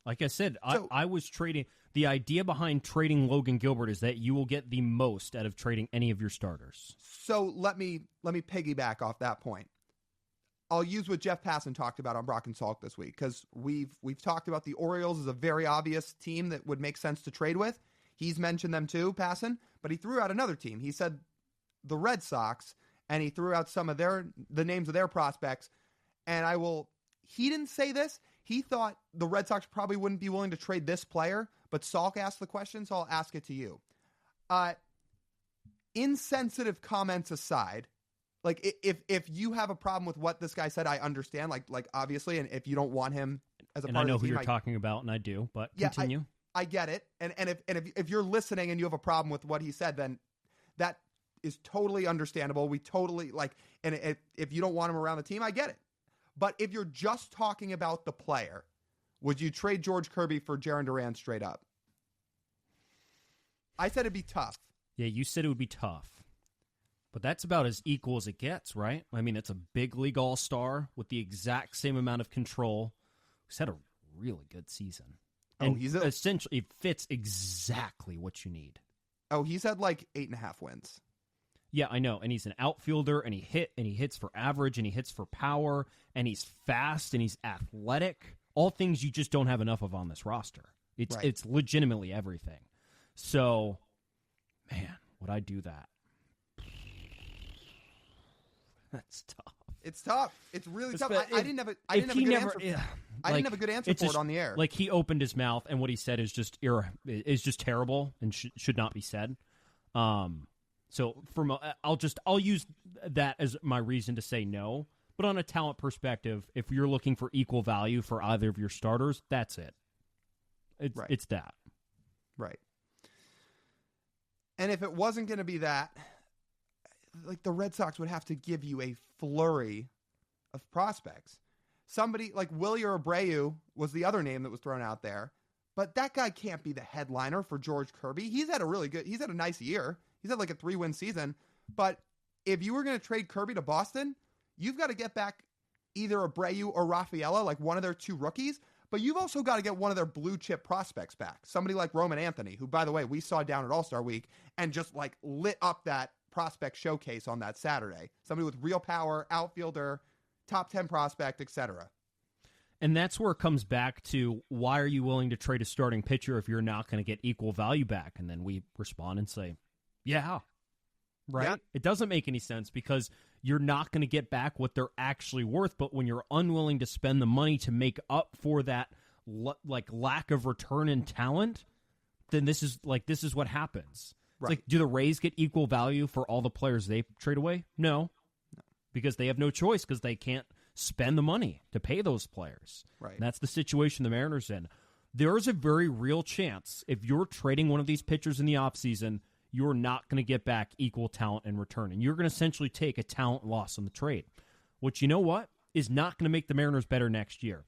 S1: Like I said, I was trading. The idea behind trading Logan Gilbert is that you will get the most out of trading any of your starters.
S2: So let me piggyback off that point. I'll use what Jeff Passan talked about on Brock and Salk this week because we've talked about the Orioles as a very obvious team that would make sense to trade with. He's mentioned them too, Passan, but he threw out another team. He said the Red Sox, and he threw out some of the names of their prospects. And he didn't say this. He thought the Red Sox probably wouldn't be willing to trade this player, but Salk asked the question, so I'll ask it to you. Insensitive comments aside, if you have a problem with what this guy said, I understand, like obviously, and if you don't want him as a part of the team.
S1: And I know who you're talking about, and I do, but continue.
S2: I get it. And if you're listening and you have a problem with what he said, then that is totally understandable. We totally and if you don't want him around the team, I get it. But if you're just talking about the player, would you trade George Kirby for Jaren Duran straight up? I said it'd be tough.
S1: Yeah, you said it would be tough. But that's about as equal as it gets, right? I mean, it's a big league all-star with the exact same amount of control. He's had a really good season. And essentially, it fits exactly what you need.
S2: Oh, he's had 8.5 wins.
S1: Yeah, I know. And he's an outfielder, and he hits for average, and he hits for power, and he's fast, and he's athletic. All things you just don't have enough of on this roster. It's legitimately everything. So, man, would I do that? That's tough.
S2: It's tough. It's really tough. I didn't have a good answer. I didn't have a good answer for it on the air.
S1: He opened his mouth, and what he said is just terrible and should not be said. So I'll use that as my reason to say no. But on a talent perspective, if you're looking for equal value for either of your starters, that's it. It's that.
S2: Right. And if it wasn't going to be that, the Red Sox would have to give you a flurry of prospects. Somebody like Willie Abreu was the other name that was thrown out there, but that guy can't be the headliner for George Kirby. He's had a nice year. He's had a 3-win season, but if you were going to trade Kirby to Boston, you've got to get back either Abreu or Rafaela, one of their 2 rookies, but you've also got to get one of their blue chip prospects back. Somebody like Roman Anthony, who, by the way, we saw down at All-Star Week and just lit up that prospect showcase on that Saturday. Somebody with real power, outfielder, top 10 prospect, etc.
S1: And that's where it comes back to, why are you willing to trade a starting pitcher if you're not going to get equal value back? And then we respond and say, yeah, right? Yeah. It doesn't make any sense because you're not going to get back what they're actually worth. But when you're unwilling to spend the money to make up for that lack of return in talent, then this is what happens. Right. It's do the Rays get equal value for all the players they trade away? No. Because they have no choice because they can't spend the money to pay those players.
S2: Right.
S1: And that's the situation the Mariners in. There is a very real chance if you're trading one of these pitchers in the offseason, you're not going to get back equal talent in return. And you're going to essentially take a talent loss on the trade, which, you know what, is not going to make the Mariners better next year.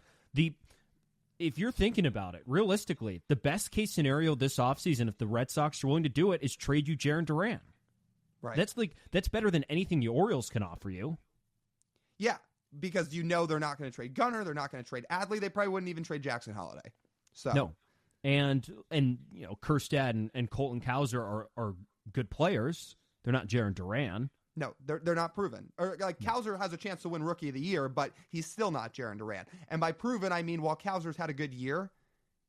S1: If you're thinking about it, realistically, the best case scenario this offseason, if the Red Sox are willing to do it, is trade you Jaren Duran.
S2: Right.
S1: That's better than anything the Orioles can offer you.
S2: Yeah, because they're not going to trade Gunnar, they're not going to trade Adley, they probably wouldn't even trade Jackson Holliday. So
S1: no. And Kjerstad and Colton Cowser are good players. They're not Jaren Duran.
S2: No, they're not proven. Or Cowser has a chance to win Rookie of the Year, but he's still not Jaren Duran. And by proven, I mean while Cowser's had a good year,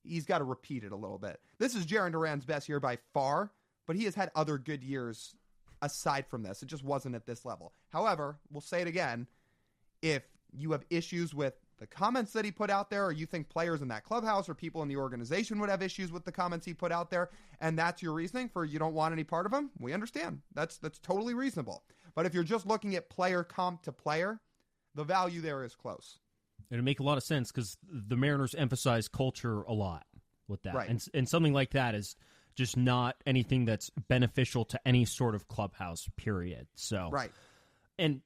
S2: he's got to repeat it a little bit. This is Jaren Duran's best year by far, but he has had other good years aside from this. It just wasn't at this level. However, we'll say it again, if you have issues with the comments that he put out there, or you think players in that clubhouse or people in the organization would have issues with the comments he put out there, and that's your reasoning for you don't want any part of him, we understand. That's totally reasonable. But if you're just looking at player comp to player, the value there is close.
S1: It'd make a lot of sense because the Mariners emphasize culture a lot with that.
S2: Right.
S1: And something like that is just not anything that's beneficial to any sort of clubhouse, period. So,
S2: right.
S1: And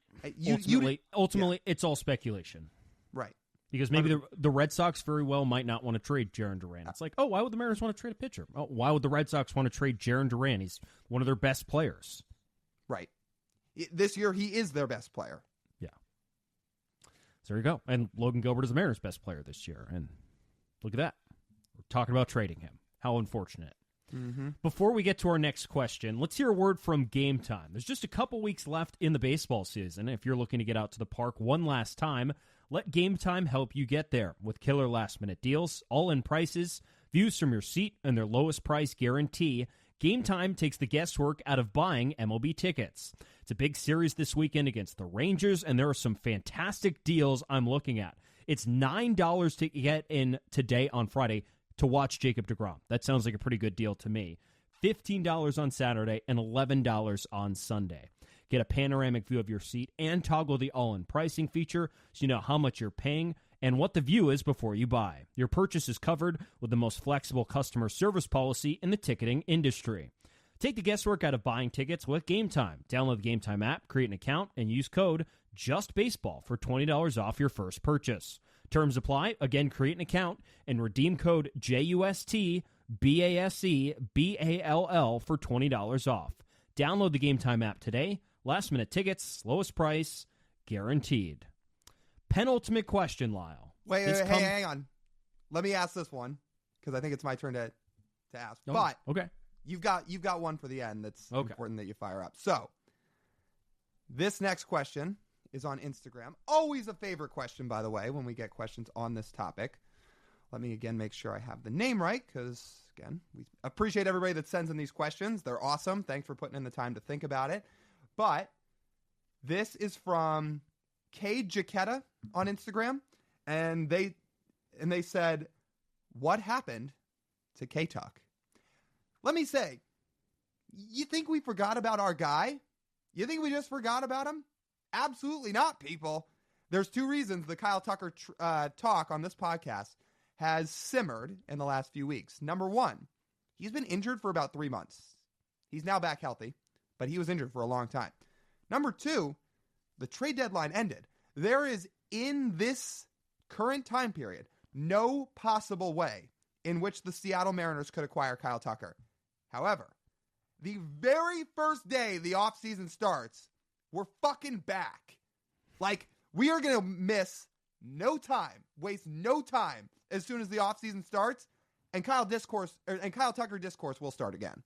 S1: ultimately, it's all speculation.
S2: Right.
S1: Because maybe the Red Sox very well might not want to trade Jaren Duran. It's like, why would the Mariners want to trade a pitcher? Oh, why would the Red Sox want to trade Jaren Duran? He's one of their best players.
S2: Right. This year, he is their best player.
S1: Yeah. So there you go. And Logan Gilbert is the Mariners' best player this year. And look at that. We're talking about trading him. How unfortunate.
S2: Mm-hmm.
S1: Before we get to our next question, let's hear a word from Game Time. There's just a couple weeks left in the baseball season. If you're looking to get out to the park one last time, let Game Time help you get there with killer last-minute deals, all-in prices, views from your seat, and their lowest price guarantee. Game Time takes the guesswork out of buying MLB tickets. It's a big series this weekend against the Rangers, and there are some fantastic deals I'm looking at. It's $9 to get in today on Friday to watch Jacob deGrom. That sounds like a pretty good deal to me. $15 on Saturday and $11 on Sunday. Get a panoramic view of your seat and toggle the all-in pricing feature so you know how much you're paying and what the view is before you buy. Your purchase is covered with the most flexible customer service policy in the ticketing industry. Take the guesswork out of buying tickets with Game Time. Download the Game Time app, create an account, and use code JUSTBASEBALL for $20 off your first purchase. Terms apply. Again, create an account and redeem code JUSTBASEBALL for $20 off. Download the Game Time app today. Last minute tickets, lowest price, guaranteed. Penultimate question, Lyle.
S2: Wait, hang on. Let me ask this one because I think it's my turn to ask.
S1: Oh,
S2: but
S1: okay.
S2: You've got one for the end that's important that you fire up. So, this next question is on Instagram. Always a favorite question, by the way, when we get questions on this topic. Let me again make sure I have the name right because, again, we appreciate everybody that sends in these questions. They're awesome. Thanks for putting in the time to think about it. But this is from K Jaquetta on Instagram, and they said, "What happened to K Talk?" Let me say, you think we forgot about our guy? You think we just forgot about him? Absolutely not, people. There's two reasons the Kyle Tucker talk on this podcast has simmered in the last few weeks. Number one, he's been injured for about 3 months. He's now back healthy, but he was injured for a long time. Number two, the trade deadline ended. There is, in this current time period, no possible way in which the Seattle Mariners could acquire Kyle Tucker. However, the very first day the offseason starts, we're fucking back. Like, we are going to miss no time, waste no time as soon as the offseason starts, and Kyle Tucker discourse will start again.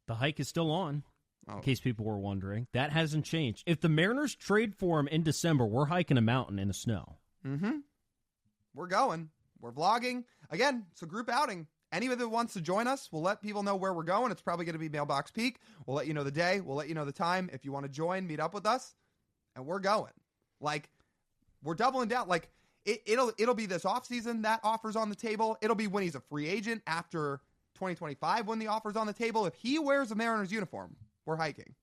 S1: The hike is still on, in case people were wondering. That hasn't changed. If the Mariners trade for him in December, we're hiking a mountain in the snow.
S2: Mm-hmm. We're going. We're vlogging. Again, it's a group outing. Anybody that wants to join us, we'll let people know where we're going. It's probably going to be Mailbox Peak. We'll let you know the day. We'll let you know the time. If you want to join, meet up with us. And we're going. Like, we're doubling down. Like, it'll be this offseason that offer's on the table. It'll be when he's a free agent after 2025 when the offer's on the table. If he wears a Mariners uniform, we're hiking.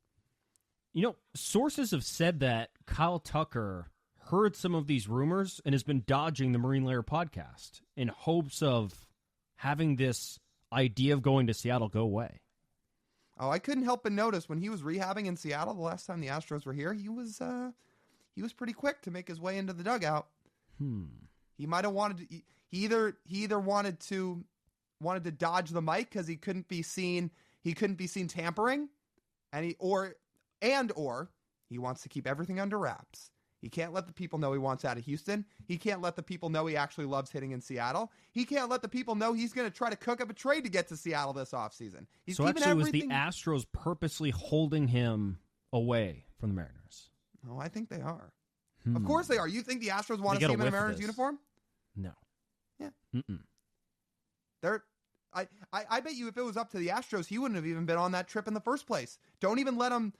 S1: You know, sources have said that Kyle Tucker heard some of these rumors and has been dodging the Marine Layer podcast in hopes of having this idea of going to Seattle go away.
S2: Oh, I couldn't help but notice when he was rehabbing in Seattle the last time the Astros were here, he was pretty quick to make his way into the dugout. He might have wanted to, he either wanted to dodge the mic because he couldn't be seen tampering, and or he wants to keep everything under wraps. He can't let the people know he wants out of Houston. He can't let the people know he actually loves hitting in Seattle. He can't let the people know he's going to try to cook up a trade to get to Seattle this offseason.
S1: So actually, was the Astros purposely holding him away from the Mariners?
S2: Oh, I think they are. Of course they are. You think the Astros want to see him in a Mariners uniform?
S1: No.
S2: Yeah. I bet you if it was up to the Astros, he wouldn't have even been on that trip in the first place. Don't even let him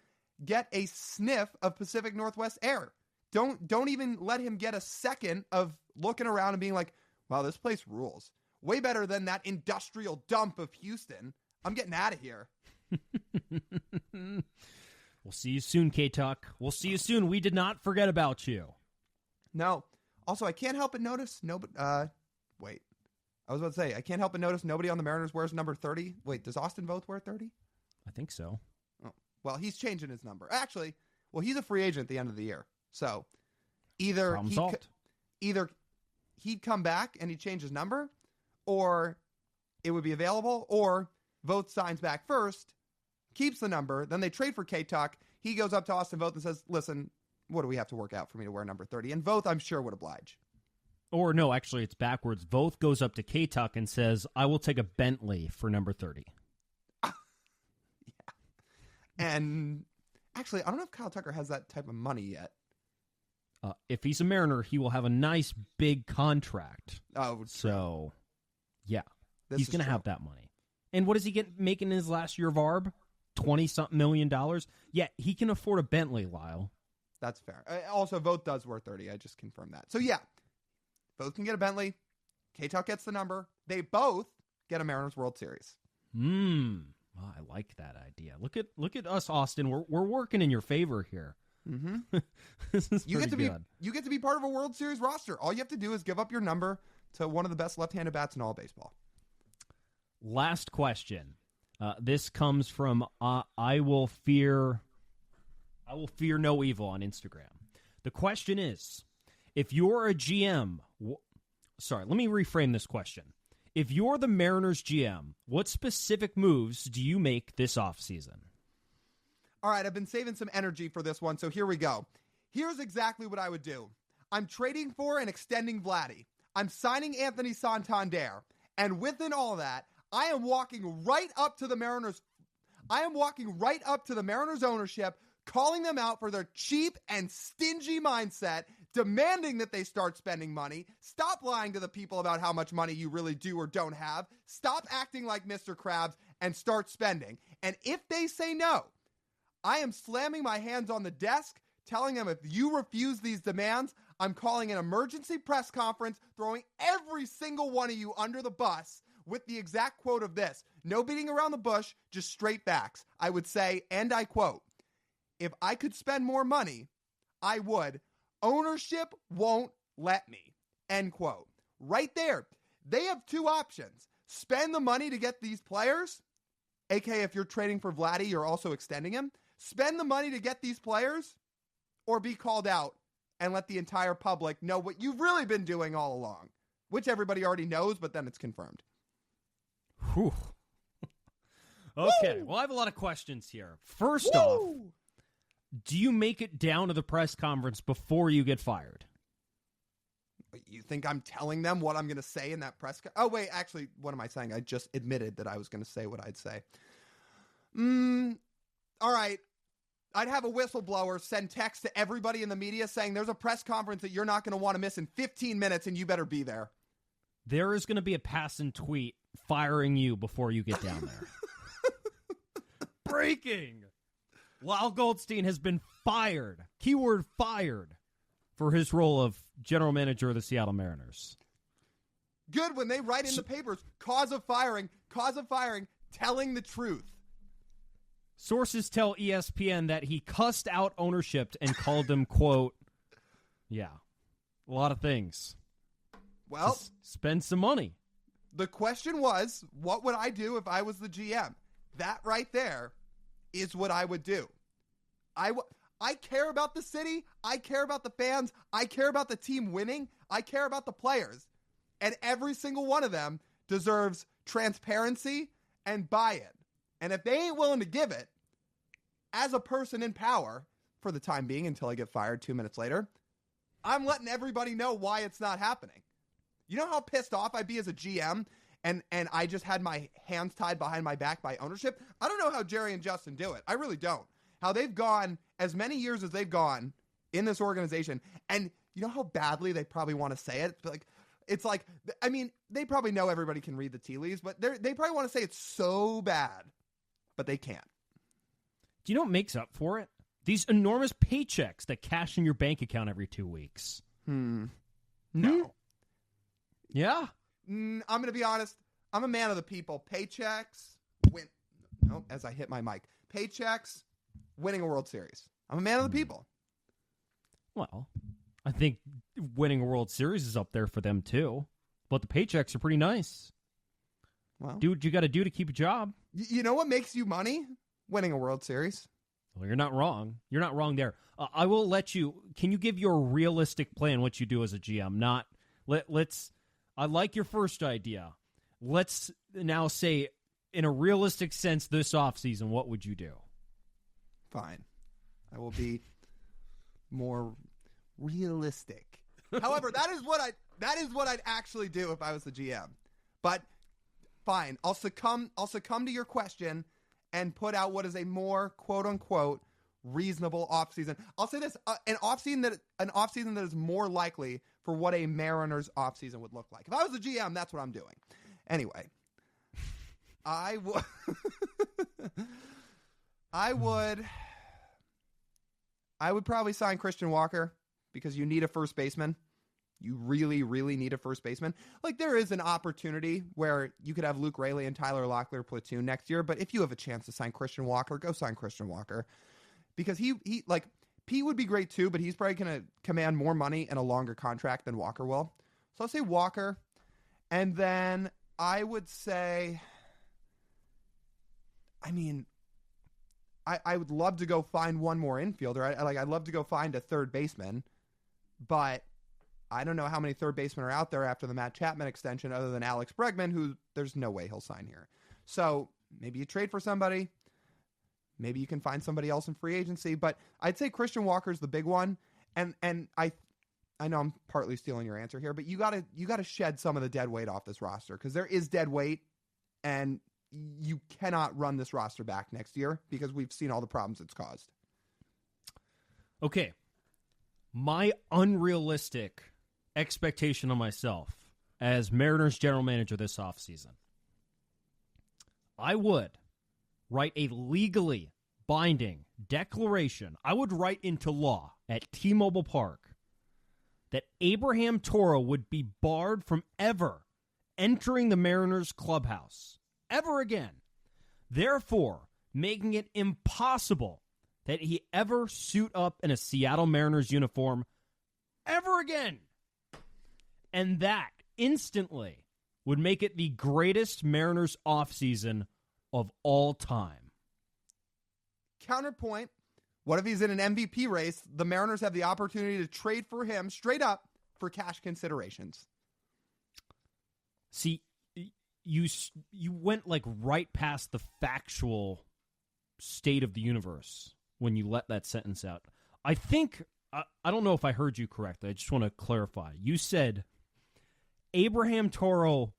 S2: get a sniff of Pacific Northwest air. Don't even let him get a second of looking around and being like, wow, this place rules. Way better than that industrial dump of Houston. I'm getting out of here.
S1: We'll see you soon, K-Tuck. We'll see you soon. We did not forget about you.
S2: No. Also, I can't help but notice wait. I was about to say, I can't help but notice nobody on the Mariners wears number 30. Wait, does Austin Voth wear 30?
S1: I think so.
S2: Oh, well, he's changing his number. Actually, he's a free agent at the end of the year. So either he'd come back and he'd change his number, or it would be available, or Voth signs back first, keeps the number, then they trade for K-Talk. He goes up to Austin Voth and says, listen, what do we have to work out for me to wear number 30? And Voth, I'm sure, would oblige.
S1: Or no, actually, it's backwards. Voth goes up to K-Talk and says, I will take a Bentley for number 30.
S2: Yeah. And actually, I don't know if Kyle Tucker has that type of money yet.
S1: If he's a Mariner, he will have a nice big contract.
S2: Oh, true.
S1: So, yeah, he's going to have that money. And what does he make in his last year of ARB? $20-something million? Yeah, he can afford a Bentley, Lyle.
S2: That's fair. Also, Voth does worth 30. I just confirmed that. So, yeah, Voth can get a Bentley. K-Talk gets the number. They both get a Mariners World Series.
S1: Oh, I like that idea. Look at us, Austin. We're working in your favor here.
S2: Mm-hmm.
S1: This is
S2: you get to
S1: good.
S2: You get to be part of a World Series roster. All you have to do is give up your number to one of the best left-handed bats in all baseball.
S1: Last question. This comes from I will fear no evil on Instagram. The question is, if you're a GM, let me reframe this question. If you're the Mariners GM, what specific moves do you make this offseason?
S2: All right, I've been saving some energy for this one, so here we go. Here's exactly what I would do. I'm trading for and extending Vladdy. I'm signing Anthony Santander. And within all that, I am walking right up to the Mariners. I am walking right up to the Mariners ownership, calling them out for their cheap and stingy mindset, demanding that they start spending money. Stop lying to the people about how much money you really do or don't have. Stop acting like Mr. Krabs and start spending. And if they say no, I am slamming my hands on the desk, telling them if you refuse these demands, I'm calling an emergency press conference, throwing every single one of you under the bus with the exact quote of this. No beating around the bush, just straight facts. I would say, and I quote, if I could spend more money, I would. Ownership won't let me. End quote. Right there. They have two options. Spend the money to get these players, aka if you're trading for Vladdy, you're also extending him. Spend the money to get these players, or be called out and let the entire public know what you've really been doing all along, which everybody already knows, but then it's confirmed.
S1: Whew. Okay, well, I have a lot of questions here. First off, do you make it down to the press conference before you get fired?
S2: You think I'm telling them what I'm going to say in that press conference? Oh, wait, actually, what am I saying? I just admitted that I was going to say what I'd say. All right. I'd have a whistleblower send text to everybody in the media saying there's a press conference that you're not going to want to miss in 15 minutes and you better be there.
S1: There is going to be a passing tweet firing you before you get down there. Breaking! Lyle Goldstein has been fired. Keyword fired for his role of general manager of the Seattle Mariners.
S2: Good when they write in the papers, cause of firing, telling the truth.
S1: Sources tell ESPN that he cussed out ownership and called them, quote, yeah, a lot of things.
S2: Well,
S1: spend some money.
S2: The question was, what would I do if I was the GM? That right there is what I would do. I care about the city. I care about the fans. I care about the team winning. I care about the players. And every single one of them deserves transparency and buy-in. And if they ain't willing to give it, as a person in power, for the time being until I get fired 2 minutes later, I'm letting everybody know why it's not happening. You know how pissed off I'd be as a GM and I just had my hands tied behind my back by ownership? I don't know how Jerry and Justin do it. I really don't. How they've gone as many years as they've gone in this organization, and you know how badly they probably want to say it? It's like, I mean, they probably know everybody can read the tea leaves, but they probably want to say it's so bad, but they can't.
S1: Do you know what makes up for it? These enormous paychecks that cash in your bank account every 2 weeks.
S2: No.
S1: Yeah?
S2: I'm going to be honest. I'm a man of the people. Paychecks, as I hit my mic. Paychecks, winning a World Series. I'm a man of the people.
S1: Well, I think winning a World Series is up there for them too. But the paychecks are pretty nice.
S2: Well,
S1: do what you got to do to keep a job.
S2: You know what makes you money? Winning a World Series.
S1: Well, you're not wrong. You're not wrong there. I will let you. Can you give your realistic plan what you do as a GM? Not let's. I like your first idea. Let's now say, in a realistic sense, this offseason, what would you do?
S2: Fine. I will be more realistic. However, that is what I'd actually do if I was the GM. But fine, I'll succumb to your question and put out what is a more quote unquote reasonable offseason. I'll say this: an offseason that is more likely for what a Mariners offseason would look like. If I was the GM, that's what I'm doing. Anyway, I would probably sign Christian Walker because you need a first baseman. You really, really need a first baseman. Like, there is an opportunity where you could have Luke Raley and Tyler Locklear platoon next year, but if you have a chance to sign Christian Walker, go sign Christian Walker. Because he Pete would be great too, but he's probably going to command more money and a longer contract than Walker will. So I'll say Walker. And then I would say, I mean, I would love to go find one more infielder. I'd love to go find a third baseman, but I don't know how many third basemen are out there after the Matt Chapman extension other than Alex Bregman, who there's no way he'll sign here. So maybe you trade for somebody. Maybe you can find somebody else in free agency, but I'd say Christian Walker's the big one. And I know I'm partly stealing your answer here, but you gotta shed some of the dead weight off this roster because there is dead weight, and you cannot run this roster back next year because we've seen all the problems it's caused.
S1: Okay. My unrealistic expectation of myself as Mariners general manager this offseason. I would write a legally binding declaration. I would write into law at T-Mobile Park that Abraham Toro would be barred from ever entering the Mariners clubhouse ever again, therefore making it impossible that he ever suit up in a Seattle Mariners uniform ever again. And that instantly would make it the greatest Mariners offseason of all time.
S2: Counterpoint, what if he's in an MVP race? The Mariners have the opportunity to trade for him straight up for cash considerations.
S1: See, you went like right past the factual state of the universe when you let that sentence out. I think, I don't know if I heard you correctly. I just want to clarify. You said Abraham Toro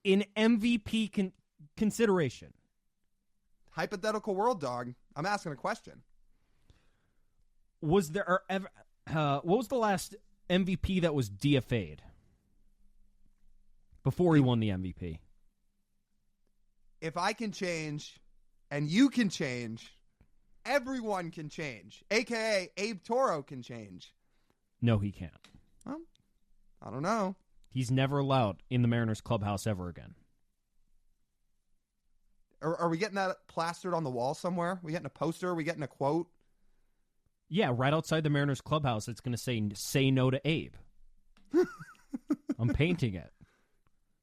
S1: in MVP consideration.
S2: Hypothetical world, dog. I'm asking a question.
S1: Was there ever, what was the last MVP that was DFA'd before he won the MVP?
S2: If I can change and you can change, everyone can change, a.k.a. Abe Toro can change.
S1: No, he can't.
S2: Well, I don't know.
S1: He's never allowed in the Mariners clubhouse ever again.
S2: Are we getting that plastered on the wall somewhere? Are we getting a poster? Are we getting a quote?
S1: Yeah, right outside the Mariners clubhouse, it's going to say no to Abe. I'm painting it.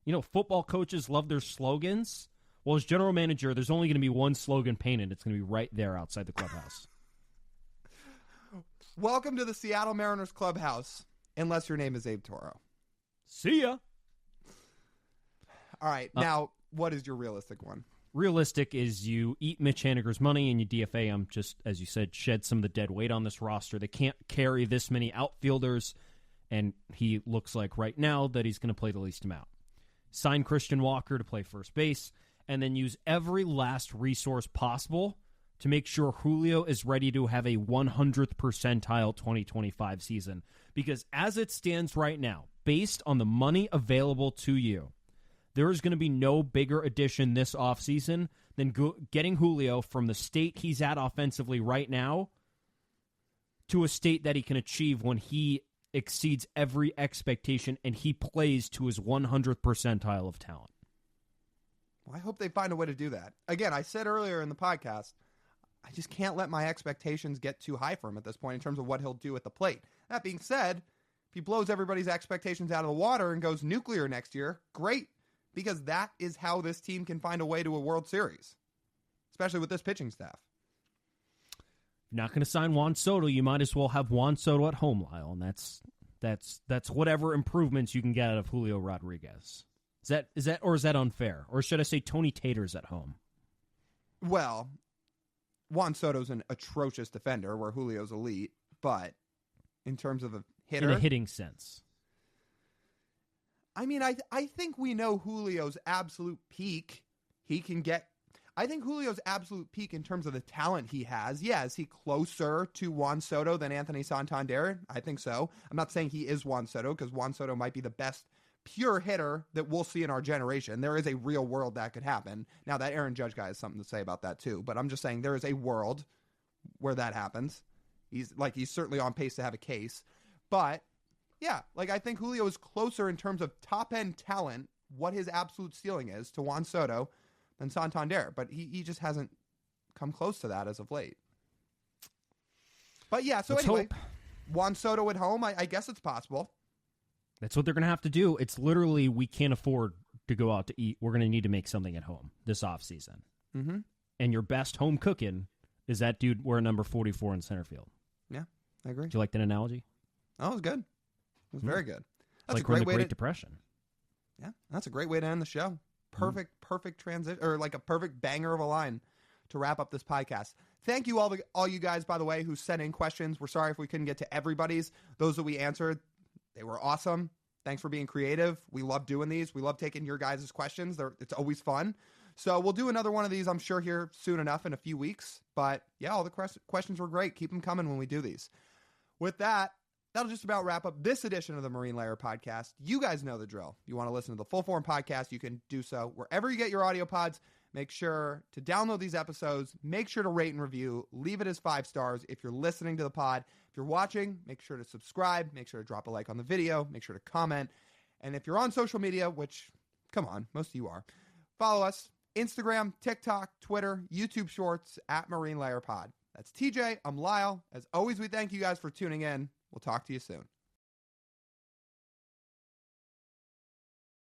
S1: You know, football coaches love their slogans. Well, as general manager, there's only going to be one slogan painted. It's going to be right there outside the clubhouse.
S2: Welcome to the Seattle Mariners clubhouse, unless your name is Abe Toro.
S1: See ya.
S2: All right, now, what is your realistic one?
S1: Realistic is you eat Mitch Haniger's money and you DFA him, just as you said, shed some of the dead weight on this roster. They can't carry this many outfielders, and he looks like right now that he's going to play the least amount. Sign Christian Walker to play first base, and then use every last resource possible to make sure Julio is ready to have a 100th percentile 2025 season. Because as it stands right now, based on the money available to you, there is going to be no bigger addition this offseason than getting Julio from the state he's at offensively right now to a state that he can achieve when he exceeds every expectation and he plays to his 100th percentile of talent.
S2: Well, I hope they find a way to do that. Again, I said earlier in the podcast, I just can't let my expectations get too high for him at this point in terms of what he'll do at the plate. That being said, if he blows everybody's expectations out of the water and goes nuclear next year, great. Because that is how this team can find a way to a World Series, especially with this pitching staff.
S1: If you're not going to sign Juan Soto, you might as well have Juan Soto at home, Lyle, and that's whatever improvements you can get out of Julio Rodriguez. Is that unfair, or should I say Tony Tater's at home?
S2: Well, Juan Soto's an atrocious defender, where Julio's elite, but in terms of a hitter,
S1: in a hitting sense.
S2: I mean, I think we know Julio's absolute peak. He can get. I think Julio's absolute peak in terms of the talent he has. Yeah, is he closer to Juan Soto than Anthony Santander? I think so. I'm not saying he is Juan Soto because Juan Soto might be the best pure hitter that we'll see in our generation. There is a real world that could happen. Now, that Aaron Judge guy has something to say about that too, but I'm just saying there is a world where that happens. He's certainly on pace to have a case, but. Yeah, I think Julio is closer in terms of top-end talent, what his absolute ceiling is, to Juan Soto than Santander. But he just hasn't come close to that as of late. But yeah, so
S1: Let's
S2: anyway,
S1: hope.
S2: Juan Soto at home, I guess it's possible.
S1: That's what they're going to have to do. It's literally we can't afford to go out to eat. We're going to need to make something at home this offseason.
S2: Mm-hmm.
S1: and your best home cooking is that dude wearing number 44 in center field.
S2: Yeah, I agree.
S1: Do you like that analogy?
S2: That was good. It was very good. That's
S1: like
S2: a great
S1: the
S2: way
S1: Great
S2: to
S1: Depression.
S2: Yeah, that's a great way to end the show. Perfect transition, or like a perfect banger of a line to wrap up this podcast. Thank you all you guys, by the way, who sent in questions. We're sorry if we couldn't get to everybody's. Those that we answered, they were awesome. Thanks for being creative. We love doing these. We love taking your guys' questions. It's always fun. So we'll do another one of these, I'm sure, here soon enough in a few weeks. But yeah, all the questions were great. Keep them coming when we do these. With that, that'll just about wrap up this edition of the Marine Layer podcast. You guys know the drill. You want to listen to the full form podcast, you can do so wherever you get your audio pods. Make sure to download these episodes. Make sure to rate and review. Leave it as 5 stars if you're listening to the pod. If you're watching, make sure to subscribe. Make sure to drop a like on the video. Make sure to comment. And if you're on social media, which, come on, most of you are, follow us. Instagram, TikTok, Twitter, YouTube Shorts, @Marine Layer Pod. That's TJ. I'm Lyle. As always, we thank you guys for tuning in. We'll talk to you soon.